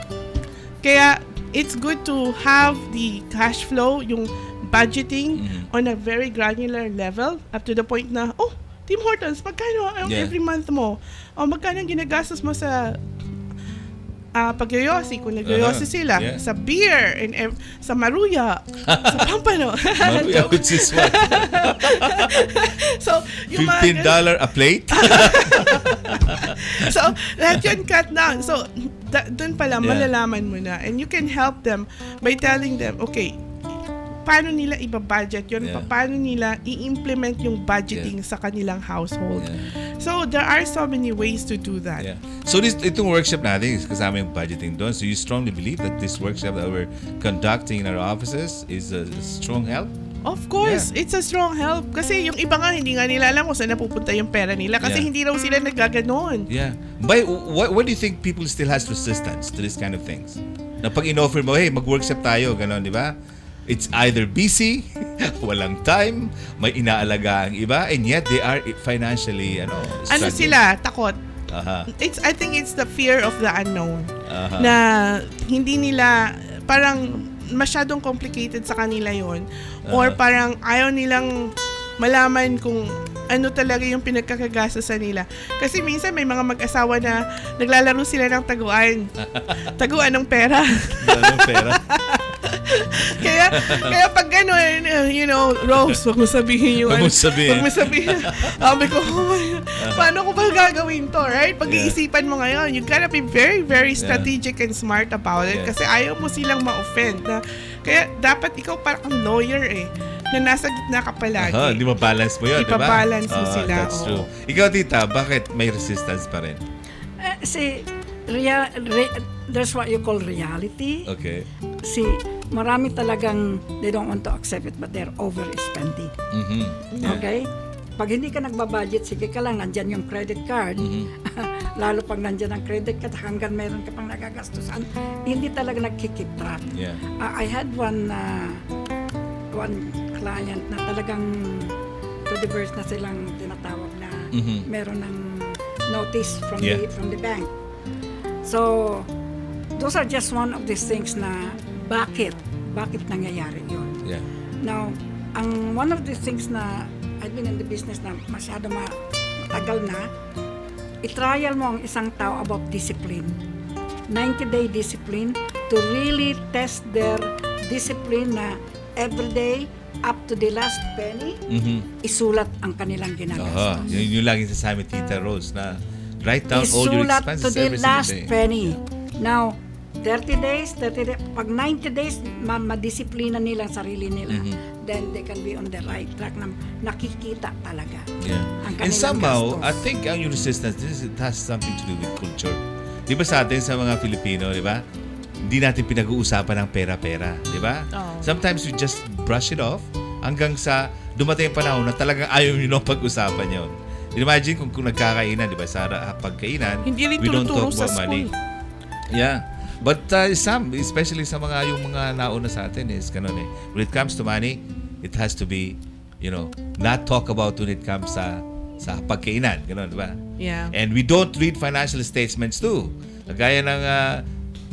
Kaya, it's good to have the cash flow, yung budgeting on a very granular level up to the point na, Tim Hortons, magkano ang every month mo? O magkano ang ginagastos mo sa pagyoyosi, kung nagyoyosi sila, sa beer, and sa maruya, sa pampano. Maruya, which is what? So, yung $15 a plate? So, lahat yun cut down. So, dun pala, malalaman mo na. And you can help them by telling them, okay, paano nila ibabudget yun? Paano nila i-implement yung budgeting sa kanilang household? So, there are so many ways to do that. So, itong workshop natin is kasama yung budgeting doon. So, you strongly believe that this workshop that we're conducting in our offices is a strong help? Of course, it's a strong help. Kasi yung iba nga, hindi nga nila alam kung saan napupunta yung pera nila. Kasi hindi raw sila nagaganon. Yeah. But what do you think people still has resistance to this kind of things? Na pag in-offer mo, hey, mag-workshop tayo, ganon, di ba? It's either busy, walang time, may inaalaga ang iba, and yet they are financially, struggling. Ano sila? Takot. I think it's the fear of the unknown. Na hindi nila, parang masyadong complicated sa kanila yon, or parang ayaw nilang malaman kung ano talaga yung pinagkakagastosan nila. Kasi minsan may mga mag-asawa na naglalaro sila ng taguan. Taguan ng pera. Kaya pag gano'n, Rose, wag mo sabihin yung Wag mo sabihin. Sabi ko, paano ko ba gagawin to, right? Pag-iisipan mo ngayon, you gotta be very, very strategic and smart about it kasi ayaw mo silang ma-offend. Kaya dapat ikaw parang lawyer na nasa gitna ka palagi. Di ma-balance mo yun, di ba? Ipa-balance mo sila. That's true. Ikaw, Tita, bakit may resistance pa rin? There's what you call reality. Okay. Marami talagang they don't want to accept it but they're overspending. Okay? Pag hindi ka nagbabudget, sige ka lang, nandyan yung credit card. Lalo pag nandyan ang credit card, hanggang meron ka pang nagagastusan, hindi talaga nagkikip track. I had one client na talagang to the verse na silang tinatawag na meron ng notice from the bank. So, those are just one of these things na Bakit? Bakit nangyayari yun? Yeah. Now, one of the things na I've been in the business na masyado matagal na, i-trial mo ang isang tao about discipline. 90-day discipline to really test their discipline na everyday up to the last penny, isulat ang kanilang ginagawa. Yun yung laging sasabi Tita Rose na write down all your Isulat expenses to the every last single day. penny. Now, 30 days, pag 90 days, madisiplina nila ang sarili nila. Then they can be on the right track na nakikita talaga. Yeah. Ang And kanilang somehow, gastos. I think ang yung resistance, it has something to do with culture. Di ba sa atin, sa mga Filipino, di ba? Hindi natin pinag-uusapan ng pera-pera, di ba? Oh. Sometimes we just brush it off hanggang sa dumating ang panahon na talagang ayaw nyo nang pag-usapan yun. Imagine kung nagkakainan, di ba? Sa pagkainan, Hindi rin we don't tinuturo talk sa about money. school. Yeah. But some, especially sa yung mga nauna sa atin is ganun eh. When it comes to money, it has to be, not talk about when it comes sa pagkainan. Ganun, di ba? Yeah. And we don't read financial statements too. Gaya ng,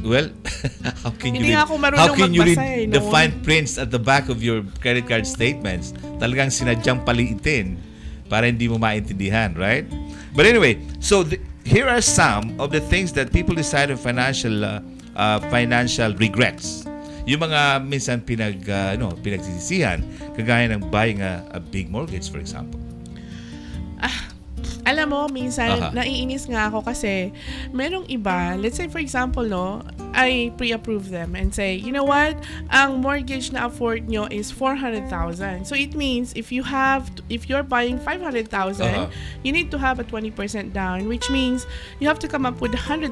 how can you Hindi read, nga ako marunong how can you read magbasa the noon. fine prints at the back of your credit card statements? Talagang sinadyang paliitin para hindi mo maintindihan, right? But anyway, so here are some of the things that people decide on financial regrets. Yung mga minsan pinagsisisihan, kagaya ng buying a big mortgage, for example. Alam mo, minsan, naiinis nga ako kasi merong iba, let's say for example, I pre-approve them and say, you know what, ang mortgage na afford nyo is 400,000. So it means if you're buying 500,000, you need to have a 20% down, which means you have to come up with 100,000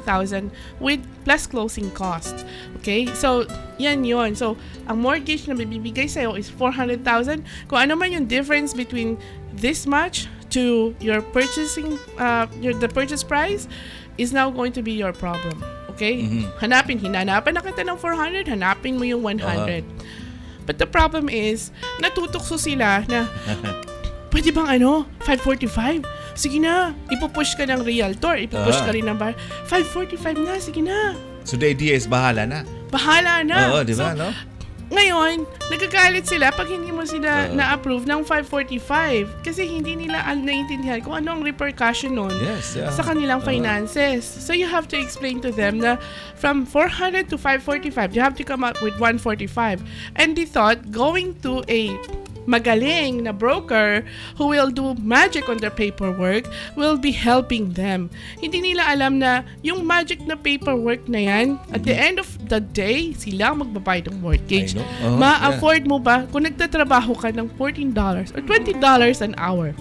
with plus closing costs. Okay? So, yan yun. So, ang mortgage na bibigay sa'yo is 400,000. Kung ano man yung difference between this much to your purchasing, the purchase price is now going to be your problem. Okay? Hinanapan na kita ng 400, hanapin mo yung 100. But the problem is, natutukso sila na, pwede bang 545? Sige na, ipupush ka ng realtor, ipupush ka rin ng bar. 545 na, sige na. So the idea is bahala na. Bahala na. Oo, di ba, no? Ngayon, nagagalit sila pag hindi mo sila na-approve ng 545 kasi hindi nila naiintindihan kung ano ang repercussion nun sa kanilang finances. So you have to explain to them na from 400 to 545, you have to come up with 145. And they thought going to a magaling na broker who will do magic on their paperwork will be helping them. Hindi nila alam na yung magic na paperwork na yan, at the end of the day, sila ang magbabayad ng mortgage. Ma-afford mo ba kung nagtatrabaho ka ng $14 or $20 an hour?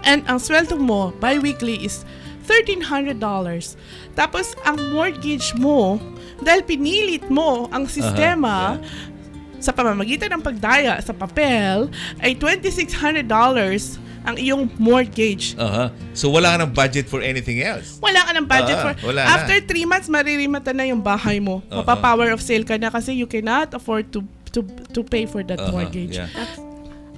And ang sweldo mo bi-weekly is $1,300. Tapos ang mortgage mo, dahil pinilit mo ang sistema, sa pamamagitan ng pagdaya sa papel, ay $2,600 ang iyong mortgage. So wala ka ng budget for anything else. Wala ka ng budget for... After 3 na. months, maririmata na yung bahay mo. Mapapower of sale ka na kasi you cannot afford to pay for that mortgage. Yeah.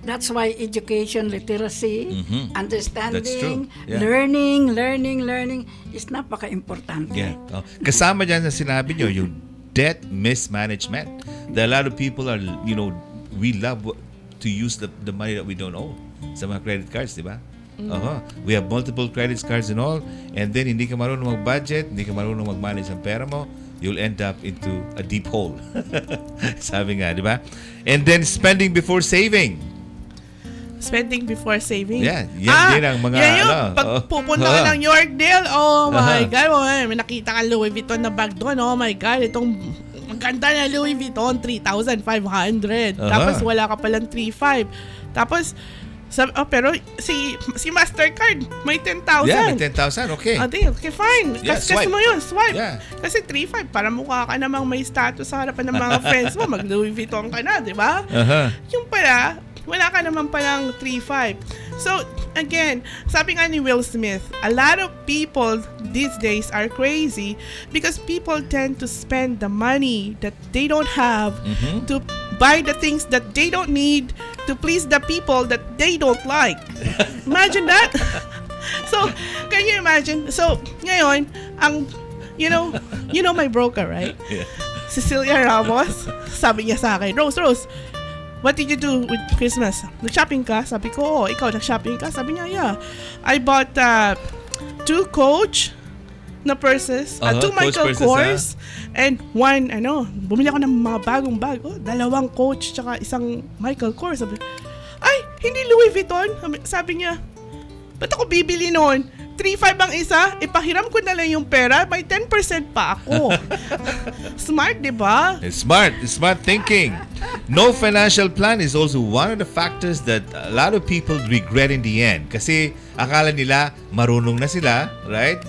That's why education, literacy, understanding, Yeah. learning is napaka-importante. Yeah. Kasama dyan sa sinabi nyo, yung debt mismanagement. There are a lot of people we love to use the money that we don't owe sa mga credit cards, di ba? We have multiple credit cards and all, and then hindi ka marunong mag-budget, hindi ka marunong mag-manage ang pera mo, you'll end up into a deep hole. Sabi nga, di ba? And then spending before saving. Spending before saving? Yeah, yan din ang mga pag pupunta ka ng Yorkdale, oh my God, may nakita ka Louis Vuitton na bag doon, oh my God, itong maganda na Louis Vuitton, 3,500. Tapos wala ka palang 3,500. Tapos, pero si Mastercard, may 10,000. Yeah, may 10,000, okay. Okay, fine. Yeah, Kasi mo yun, swipe. Yeah. Kasi 3,500, para mukha ka namang may status sa harapan ng mga friends mo, mag Louis Vuitton ka na, di ba? Yung pala, wala ka naman palang 3,500. So, again, sabi nga ni Will Smith, a lot of people these days are crazy because people tend to spend the money that they don't have to buy the things that they don't need to please the people that they don't like. Imagine that. So, can you imagine? So, ngayon, you know my broker, right? Yeah. Cecilia Ramos, sabi niya sa akin, Rose, what did you do with Christmas? Nag-shopping ka? Sabi ko, oh, ikaw nag-shopping ka? Sabi niya, yeah. I bought 2 Coach na purses, 2 Michael Kors, and 1, bumili ako ng mga bagong bag. 2 Coach, tsaka 1 Michael Kors. Sabi, ay, hindi Louis Vuitton. Sabi niya, ba't ako bibili noon? 3,500 ang isa, ipahiram ko na lang yung pera, may 10% pa ako. Smart, di ba? Smart thinking. No financial plan is also one of the factors that a lot of people regret in the end. Kasi akala nila marunong na sila, right?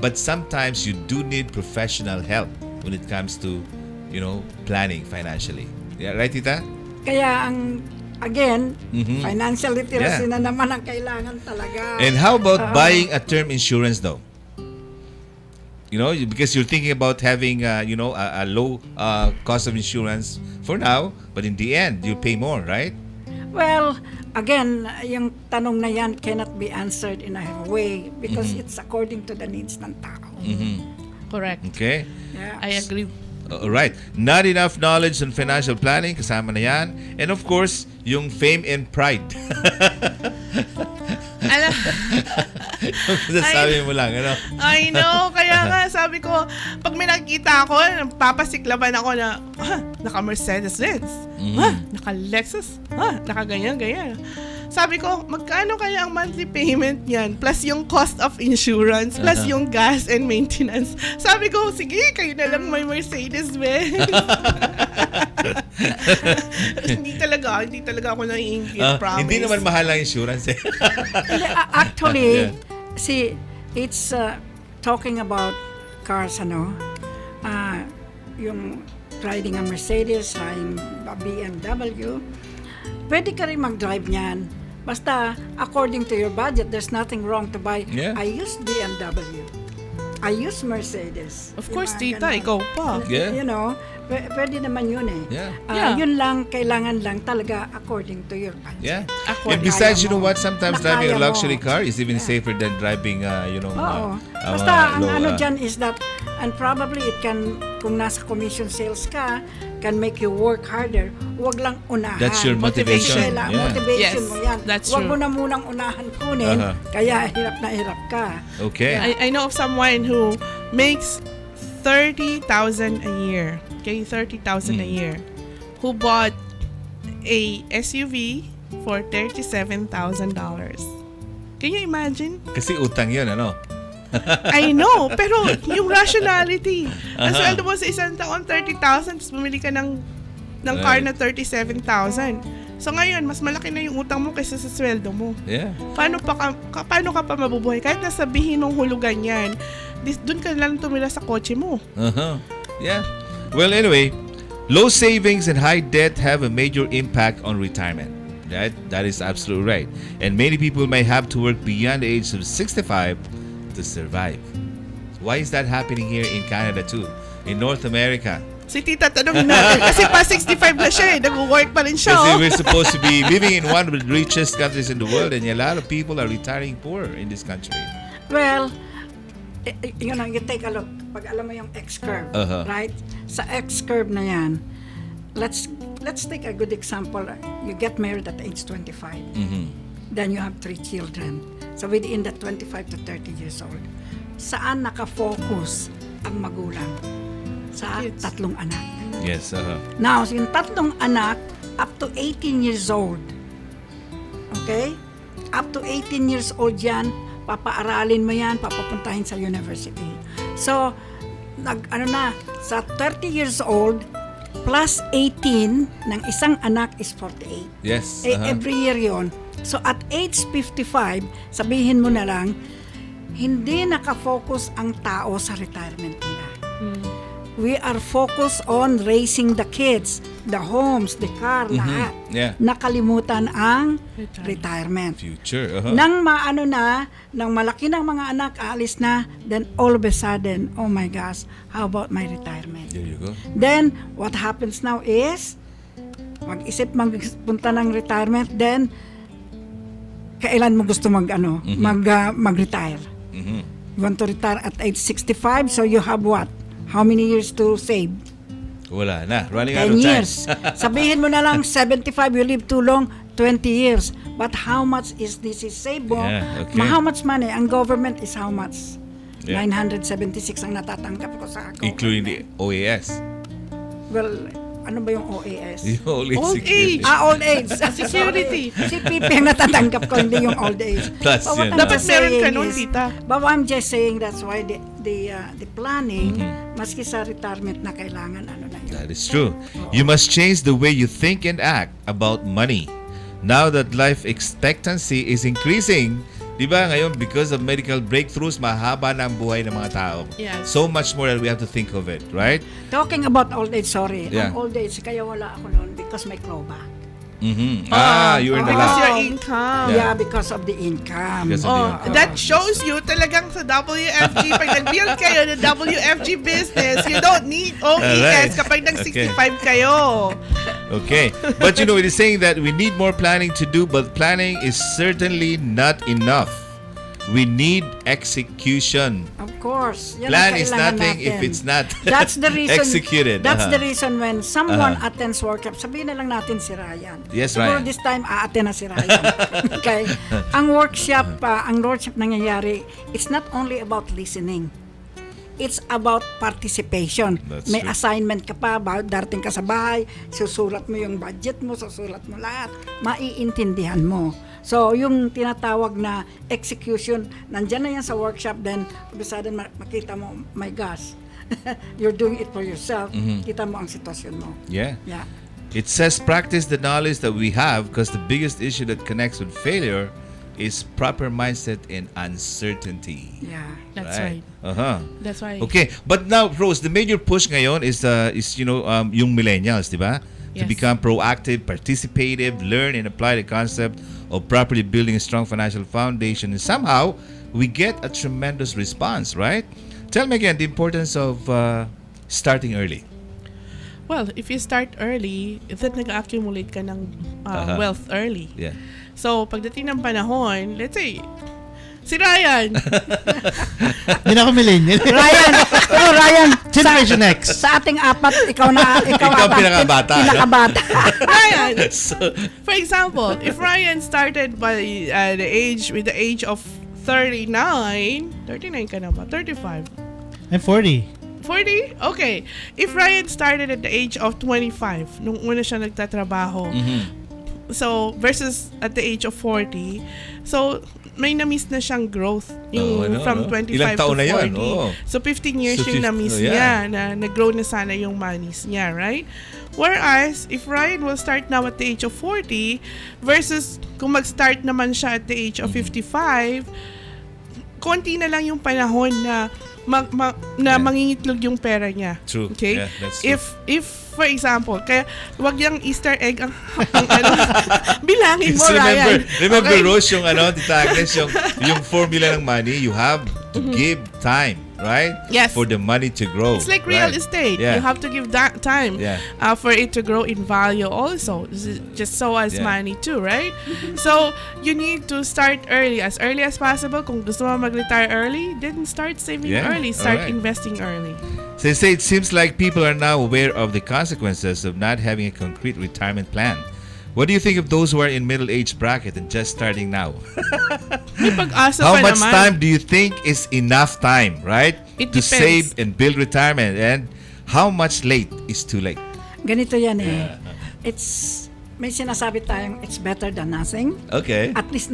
But sometimes you do need professional help when it comes to, planning financially. Yeah, right, Tita? Kaya again, financial literacy na naman ang kailangan talaga. And how about buying a term insurance though? Because you're thinking about having, a low cost of insurance for now, but in the end, you pay more, right? Well, again, yung tanong na yan cannot be answered in a way because it's according to the needs ng tao. Correct. Okay. Yeah. I agree. Right. Not enough knowledge on financial planning, kasama na yan. And of course, yung fame and pride. Alam, sabi mo lang, I know, kaya nga sabi ko, pag may nakikita ako, papasiklaban ako na, naka Mercedes-Benz, naka Lexus, naka ganyan. Sabi ko, magkano kaya ang monthly payment niyan? Plus yung cost of insurance, plus yung gas and maintenance. Sabi ko, sige, kayo na lang may Mercedes-Benz. hindi talaga ako naiingit, promise. Hindi naman mahal ang insurance eh. Actually, see, it's talking about cars, yung riding a Mercedes, riding a BMW, pwede ka rin mag-drive niyan. Basta, according to your budget, there's nothing wrong to buy. Yeah. I use BMW. I use Mercedes. Of course, tita, ikaw pa. Yeah. Pwede naman yun eh. Yeah. Yun lang, kailangan lang talaga according to your budget. Yeah. And besides, you know what? Sometimes driving a luxury car is even Yeah. safer than driving, Basta, ang dyan is that, and probably it can, kung nasa commission sales ka, can make you work harder. Huwag lang unahan. That's your motivation. Motivation Yes, mo yan. that's Huwag true. mo na munang unahan kunin, kaya hirap na hirap ka. Okay. I know of someone who makes 30,000 a year. Okay, 30,000 a year. Who bought a SUV for $37,000. Can you imagine? Kasi utang yun, I know, pero yung rationality. Ang sweldo mo sa isang taon, 30,000, tapos bumili ka ng car na 37,000. So ngayon, mas malaki na yung utang mo kaysa sa sweldo mo. Yeah. Paano ka pa mabubuhay? Kahit nasabihin mong hulugan yan, dun ka lang tumira sa kotse mo. Yeah. Well, anyway, low savings and high debt have a major impact on retirement. That is absolutely right. And many people may have to work beyond the age of 65 to survive. Why is that happening here in Canada too? In North America? Si tita, tanongin natin. Kasi pa 65 na siya eh. Nag-work pa rin siya. Kasi we're supposed to be living in one of the richest countries in the world, and a lot of people are retiring poor in this country. Well, you take a look. Pag alam mo yung X-curve, right? Sa X-curve na yan, let's take a good example. You get married at age 25. Then you have 3 children. So within the 25 to 30 years old, saan nakafocus ang magulang? Sa 3 anak. Yes. Now, yung 3 anak, up to 18 years old. Okay? Up to 18 years old yan, papaaralin mo yan, papapuntahin sa university. So, sa 30 years old, plus 18 ng isang anak is 48. Yes. Every year yon. So, at age 55, sabihin mo na lang, hindi nakafocus ang tao sa retirement nila. We are focused on raising the kids, the homes, the car, lahat. Yeah. Nakalimutan ang retirement. Future. Nang nang malaki ng mga anak, aalis na, then all of a sudden, oh my gosh, how about my retirement? There you go. Then, what happens now is, mag-isip magpunta ng retirement, then, kailan mo gusto mag-retire? You want to retire at age 65, so you have what? How many years to save? Wala na. Running out 10 of time. years. Sabihin mo na lang, 75, you live too long, 20 years. But how much is this is saved mo? Yeah, okay. How much money? Ang government is how much? Yeah. 976 ang natatanggap ko sa ako. Including the OAS. Well, ano ba yung OAS? Yung Old age. Old age. Security. Si PP ang natatanggap ko, hindi yung old age. Plus But what yun. I'm Dapat just meron ka saying nun, is- tita. But I'm just saying that's why the planning, maski sa retirement na kailangan, ano na yun. That is true. You must change the way you think and act about money. Now that life expectancy is increasing, di ba ngayon, because of medical breakthroughs, mahaba na ang buhay ng mga tao. Yes. So much more that we have to think of it, right? Talking about old age, sorry. Yeah. Ang old age, kaya wala ako noon because may clawback. Mm-hmm. You earn a Because lot. your income. Yeah, because of the income. Because of the income. That shows you talagang sa WFG, pag nag-build kayo ng WFG business, you don't need OES Alright. kapag nag Okay. 65 kayo. Okay. But it is saying that we need more planning to do, but planning is certainly not enough. We need execution. Of course. Yan ang Plan is kailangan nothing natin. if it's not That's the reason, executed. That's the Uh-huh. reason when someone attends workshop, sabihin na lang natin si Ryan. Yes, Siguro Ryan. this time, a-attend na si Ryan. Okay? Ang workshop nangyayari, it's not only about listening. It's about participation. That's May true. assignment ka pa, darating ka sa bahay, susulat mo yung budget mo, susulat mo lahat, maiintindihan mo. So, yung tinatawag na execution, nandyan na yan sa workshop, then, all of a sudden, makita mo, my gosh, you're doing it for yourself. Kita mo ang sitwasyon mo. Yeah. Yeah. It says practice the knowledge that we have because the biggest issue that connects with failure is proper mindset and uncertainty. Yeah. That's right. Uh-huh. That's right. Okay, but now Rose, the major push ngayon is yung millennials, di ba? To Yes. become proactive, participative, learn and apply the concept of properly building a strong financial foundation, and somehow we get a tremendous response, right? Tell me again the importance of starting early. Well, if you start early, then nag-accumulate ka ng wealth early. Yeah. So, pagdating ng panahon, let's say, si Ryan, Hindi na ako millennial. Ryan, Generation X. sa ating apat, ikaw ata, pinakabata. pinakabata. Ryan, So, for example, if Ryan started with the age of 39 ka na ba? 35? I'm 40. 40? Okay. If Ryan started at the age of 25, nung una siya nagtatrabaho, so, versus at the age of 40, so, may na-miss na siyang growth yung from 25 Ilang taon to na 40. yun? Oo. So, 15 years So, yung 15 na-miss yeah. niya, na nag-grow na sana yung monies niya, right? Whereas, if Ryan will start now at the age of 40 versus kung mag-start naman siya at the age of 55, konti na lang yung panahon na mangingitlog yung pera niya. True. Okay? Yeah, that's true. If for example, kaya wag yung Easter egg ang bilangin mo, Ryan. Remember Okay? Rose, yung Tita Agnes, yung formula ng money, you have to give time, right? Yes. For the money to grow. It's like real right? estate. Yeah. You have to give that time Yeah. for it to grow in value also. Just so as Yeah. money too, right? So, you need to start early as possible. Kung gusto mo mag-retire early, then start saving Yeah. early. Start Alright. investing early. So they say it seems like people are now aware of the consequences of not having a concrete retirement plan. What do you think of those who are in middle-age bracket and just starting now? May pag-asa How pa much naman. time do you think is enough time, right? It to depends. save and build retirement, and how much late is too late? Ganito yan eh. May sinasabi tayong it's better than nothing. Okay. At least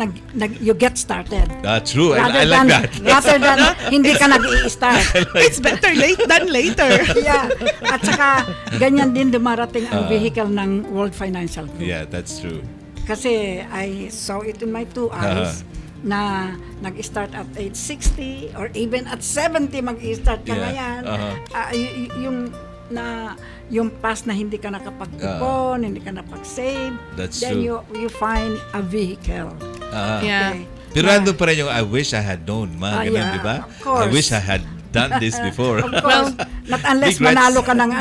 you get started. True. I like that. Rather than hindi ka nag-i-start. It's better late than later. Yeah. At saka, ganyan din dumarating ang vehicle ng World Financial Group. Yeah, that's true. Kasi I saw it in my two eyes na nag-start at age 60 or even at 70 mag-start ka Yeah. ngayon. Yung past na hindi ka nakapag-ipon, hindi ka napag-save, That's then true. you find a vehicle. Yeah. Pero nandun pa rin yung I wish I had known, mga ganun, yeah, di ba? of course. I wish I had done this before. Of course, Not unless Regrets. manalo ka ng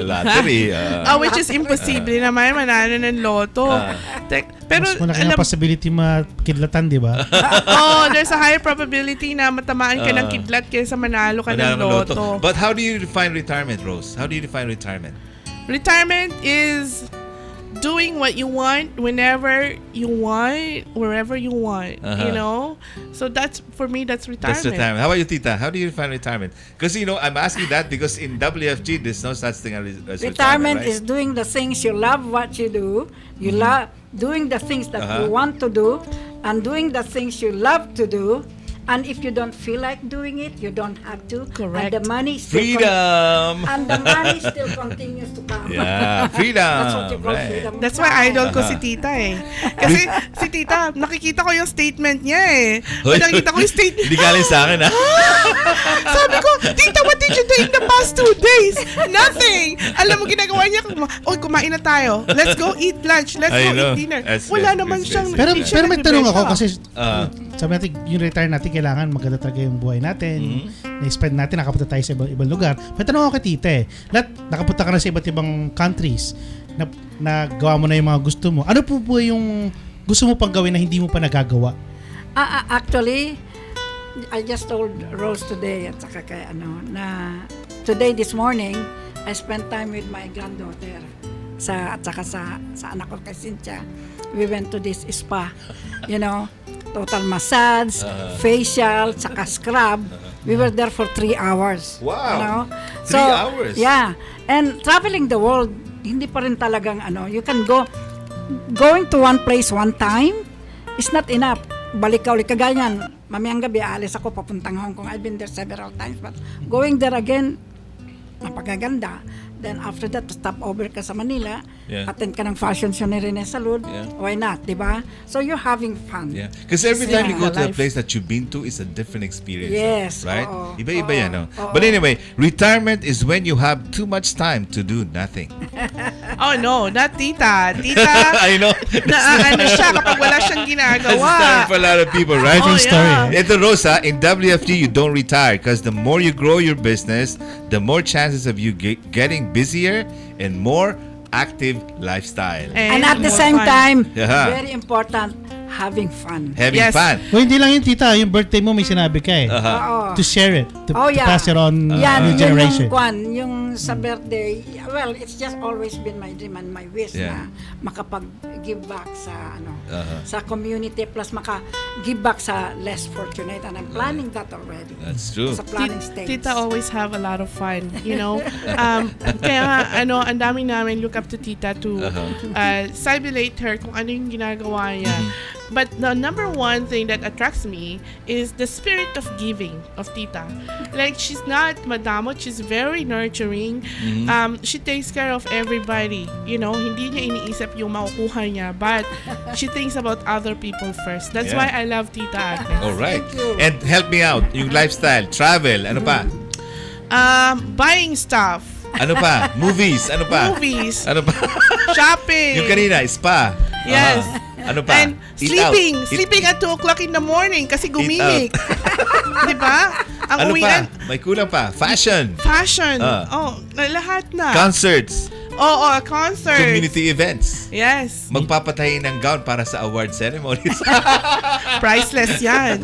Lottery. Which is imposible naman manalo ng loto. Pero Mas malaki ang possibility makidlatan, di ba? there's a higher probability na matamaan ka ng kidlat kaysa manalo ka ng loto. But how do you define retirement, Rose? How do you define retirement? Retirement is doing what you want whenever you want, wherever you want, you know? So that's, for me, that's retirement. That's retirement. How about you, Tita? How do you define retirement? Because, I'm asking that because in WFG, there's no such thing as retirement, right? Is doing the things you love what you do. You love doing the things that you want to do and doing the things you love to do. And if you don't feel like doing it, you don't have to. Correct. And the money still Freedom! and the money still continues to come. Yeah, freedom. That's what you call Right. freedom. That's why idol ko si Tita eh. Kasi si Tita, nakikita ko yung statement niya eh. Nakikita ko yung statement. Hindi galing sa akin, ha? Sabi ko, Tita, what did you do in the past 2 days? Nothing. Alam mo, ginagawa niya, kumain na tayo. Let's go eat lunch. Let's go eat dinner. Wala naman siyang... Pero siya may tanong ako nagbebenta. kasi sabi natin, yung retire natin, kailangan maganda talaga yung buhay natin. Na-spend natin, nakapunta tayo sa ibang lugar. May tanong ako kay Tita eh. Nakapunta ka na sa iba't ibang countries. Na gawa mo na yung mga gusto mo. Ano po yung gusto mo pang gawin na hindi mo pa nagagawa? Actually, I just told Rose today at saka kay na today this morning I spent time with my granddaughter at saka sa anak ko kay Cynthia. We went to this spa, total massage, facial, saka scrub. We were there for 3 hours. Wow. 3 So, hours? Yeah. And traveling the world, hindi pa rin talagang you can going to one place one time is not enough. Balik ka ulit kaganyan. Mamayang gabi, alis ako papuntang Hong Kong. I've been there several times, but going there again, napakaganda. Then after that, stop over ka sa Manila, attend ka ng fashion show ni Rene Salud, why not, di ba? So you're having fun. Yeah. Because every time you go to a place that you've been to, it's a different experience. Yes. Right? Oo. Iba-iba yan, no? But anyway, retirement is when you have too much time to do nothing. Oh no, not Tita. Tita, I know. ano siya kapag wala siyang ginagawa. That's time for a lot of people, right? Oh, yeah. Ito, Rosa, in WFG, you don't retire because the more you grow your business, the more chances of you getting busier and more active lifestyle. And at the same fun. time, Yeah. very important, having fun. Having Yes. fun. O hindi lang yun, Tita. Yung birthday mo, may sinabi ka eh. Oo. To share it. To Oh, yeah. pass it on Yan, new generation. yung sa birthday, well, it's just always been my dream and my wish na makapag-give back sa sa community plus maka-give back sa less fortunate, and I'm planning that already. That's true. Sa planning stage. Tita always have a lot of fun, kaya ang dami namin look up to Tita to simulate her kung ano yung ginagawa niya. But the number one thing that attracts me is the spirit of giving of Tita. Like, she's not madamot, she's very nurturing. She takes care of everybody. Hindi niya iniisip yung makukuha niya, but she thinks about other people first. That's why I love Tita Agnes. All right. And help me out. Yung lifestyle, travel, ano pa? Buying stuff. Ano pa? Movies, ano pa? Movies. Ano pa? Shopping. Yung kanina, spa. Yes. Ano pa? And Eat sleeping. out. Sleeping at 2 o'clock in the morning kasi gumimik. Di ba? Ang Ano uwian, pa? May kulang pa. Fashion. fashion. Lahat na. Concerts. Concert. Community events. Yes. Magpapatayin ng gown para sa award ceremonies. Priceless yan.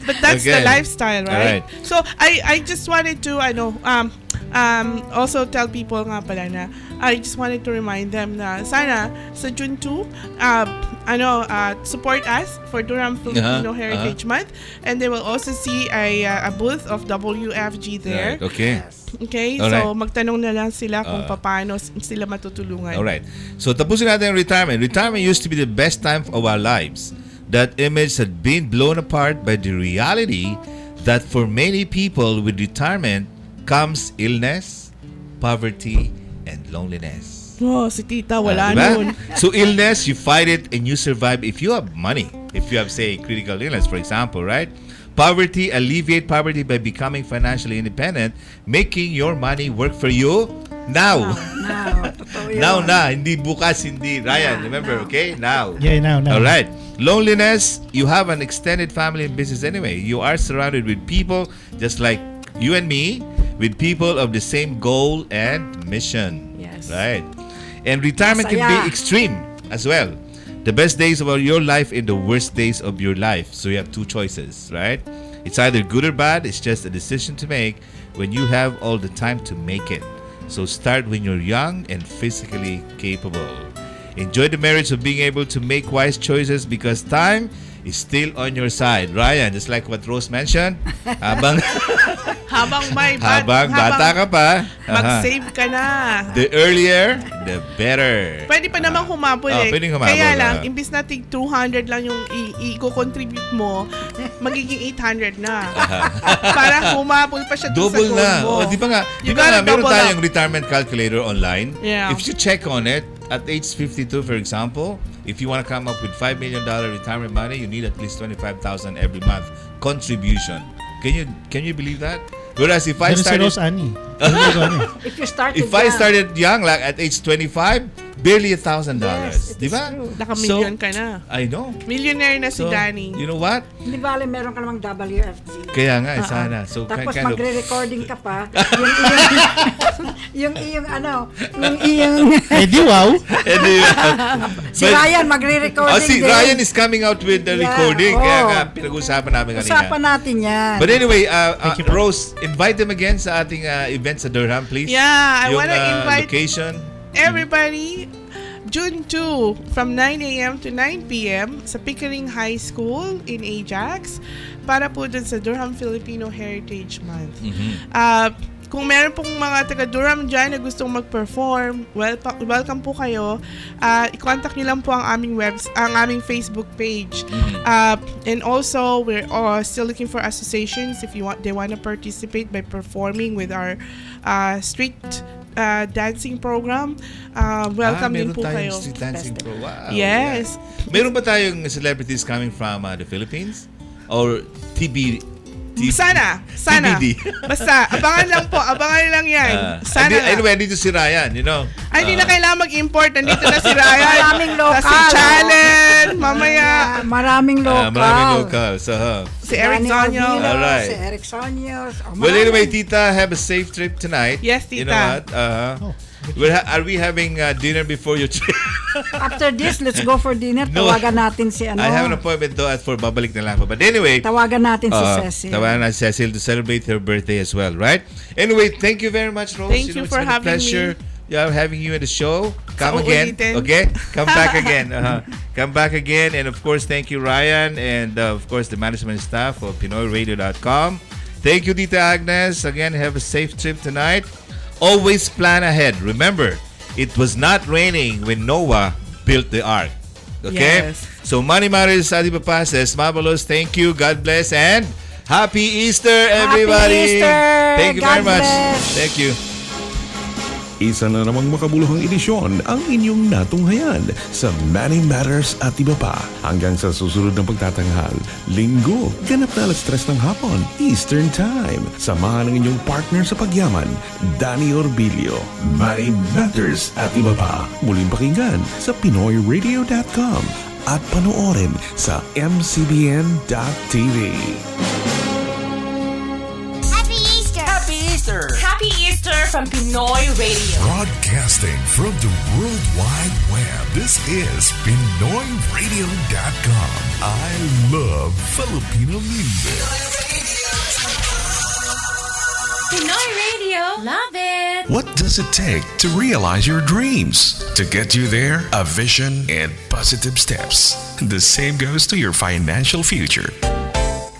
But that's the Okay. lifestyle, right? Alright. So, I just wanted to, also tell people nga pala na, I just wanted to remind them na sana sa June 2, support us for Durham Filipino Heritage Month, and they will also see a booth of WFG there. Right, okay. Okay, Alright. so magtanong na lang sila kung paano sila matutulungan. Alright. So, tapusin natin yung retirement. Retirement used to be the best time of our lives. That image had been blown apart by the reality that for many people with retirement comes illness, poverty, and loneliness. Oh, si Tita, wala Diba? nun. So illness, you fight it and you survive if you have money. If you have, say, critical illness, for example, right? Poverty, alleviate poverty by becoming financially independent, making your money work for you now. Totoo yun. Now na, hindi bukas, hindi. Ryan, remember, okay? Now. Yeah, now. All right. Loneliness, you have an extended family and business anyway. You are surrounded with people just like you and me, with people of the same goal and mission. Yes. Right. And retirement can Masaya. be extreme as well. The best days of your life and the worst days of your life. So you have two choices, right? It's either good or bad. It's just a decision to make when you have all the time to make it. So start when you're young and physically capable. Enjoy the merits of being able to make wise choices because time is still on your side. Ryan, just like what Rose mentioned, habang bata ka pa, mag-save ka na. the earlier, the better. Pwede pa namang humabol pwedeng humabol, Kaya lang, imbis na tig 200 lang yung i-contribute mo, magiging 800 na. Para humabol pa siya dun sa Double goal na. mo. Di ba nga, You meron gotta double tayong up. retirement calculator online. Yeah. If you check on it, at age 52, for example, if you want to come up with $5 million retirement money, you need at least $25,000 every month contribution. Can you believe that? Whereas if I Ganun si started, Rose Annie. If you started if I young, started young, like at age 25, barely $1,000. Yes, it Di is ba? true. Naka-million ka na. I know. Millionaire na si So, Danny. you know what? hindi bale meron ka namang WFG. Kaya nga, sana. So, Tapos kind of, magre-recording ka pa. yung iyong Eh di wow. si Ryan magre-recording si din. Ryan is coming out with the Yeah, recording. Kaya oh. nga, pinag-usapan namin kanina. Usapan natin yan. But anyway, Thank you po. Rose, invite them again sa ating event sa Durham, please. Yeah, I Yung, wanna invite location. everybody June 2 from 9 a.m. to 9 p.m. sa Pickering High School in Ajax para po dun sa Durham Filipino Heritage Month. Kung meron pong mga taga-Durham dyan na gustong mag-perform, welcome po kayo. I-contact nyo lang po ang aming Facebook page. And also, we're still looking for associations if they want to participate by performing with our street dancing program. Welcome din po kayo. Street dancing pro. Wow. Yes. Yeah. Meron ba tayong celebrities coming from the Philippines? Or Sana. TBD. Basta, abangan lang yan. Sana lang. Anyway, dito si Ryan, you know. Ay, hindi na kailangan mag-import. Nandito na si Ryan. Maraming local. Si Challenge. Mamaya. Maraming local. Maraming local. So, Si Eric Danny Zonyo. Ordino, Alright. Si Eric Sonyos. well, anyway, Tita, have a safe trip tonight. Yes, You know Tita. what? Are we having dinner before your trip? After this, let's go for dinner. No. Tawagan natin si ano. I have an appointment though at 4. Babalik na lang ako. But anyway, Tawagan natin si Cecil. tawagan natin si Cecil to celebrate her birthday as well, right? Anyway, thank you very much, Rose. Thank you it's for been having a pleasure. me. Yeah, having you in the show. Come Sa again, uulitin. okay? Come back again. Come back again. And of course, thank you, Ryan, and of course, the management staff of PinoyRadio.com. Thank you, Tita Agnes. Again, have a safe trip tonight. Always plan ahead. Remember, it was not raining when Noah built the ark. Okay? Yes. So, Money Matters, Adi Papa says, Mabalos, thank you, God bless, and Happy Easter, everybody! Easter! Thank you God very much. bless. Thank you. Isa na namang makabuluhang edisyon ang inyong natunghayan sa Money Matters at iba pa. Hanggang sa susunod ng pagtatanghal, Linggo, ganap na alas 3 ng hapon, Eastern Time. Samahan ng inyong partner sa pagyaman, Danny Orbilio. Money Matters at iba pa. Muling pakinggan sa PinoyRadio.com at panoorin sa MCBN.tv. Happy Easter! Happy Easter! Happy Easter from Pinoy Radio. Broadcasting from the World Wide Web. This is PinoyRadio.com. I love Filipino music. Pinoy Radio. Love it. What does it take to realize your dreams? To get you there, a vision and positive steps. The same goes to your financial future.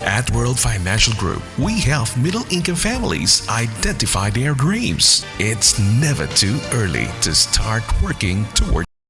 At World Financial Group, we help middle-income families identify their dreams. It's never too early to start working toward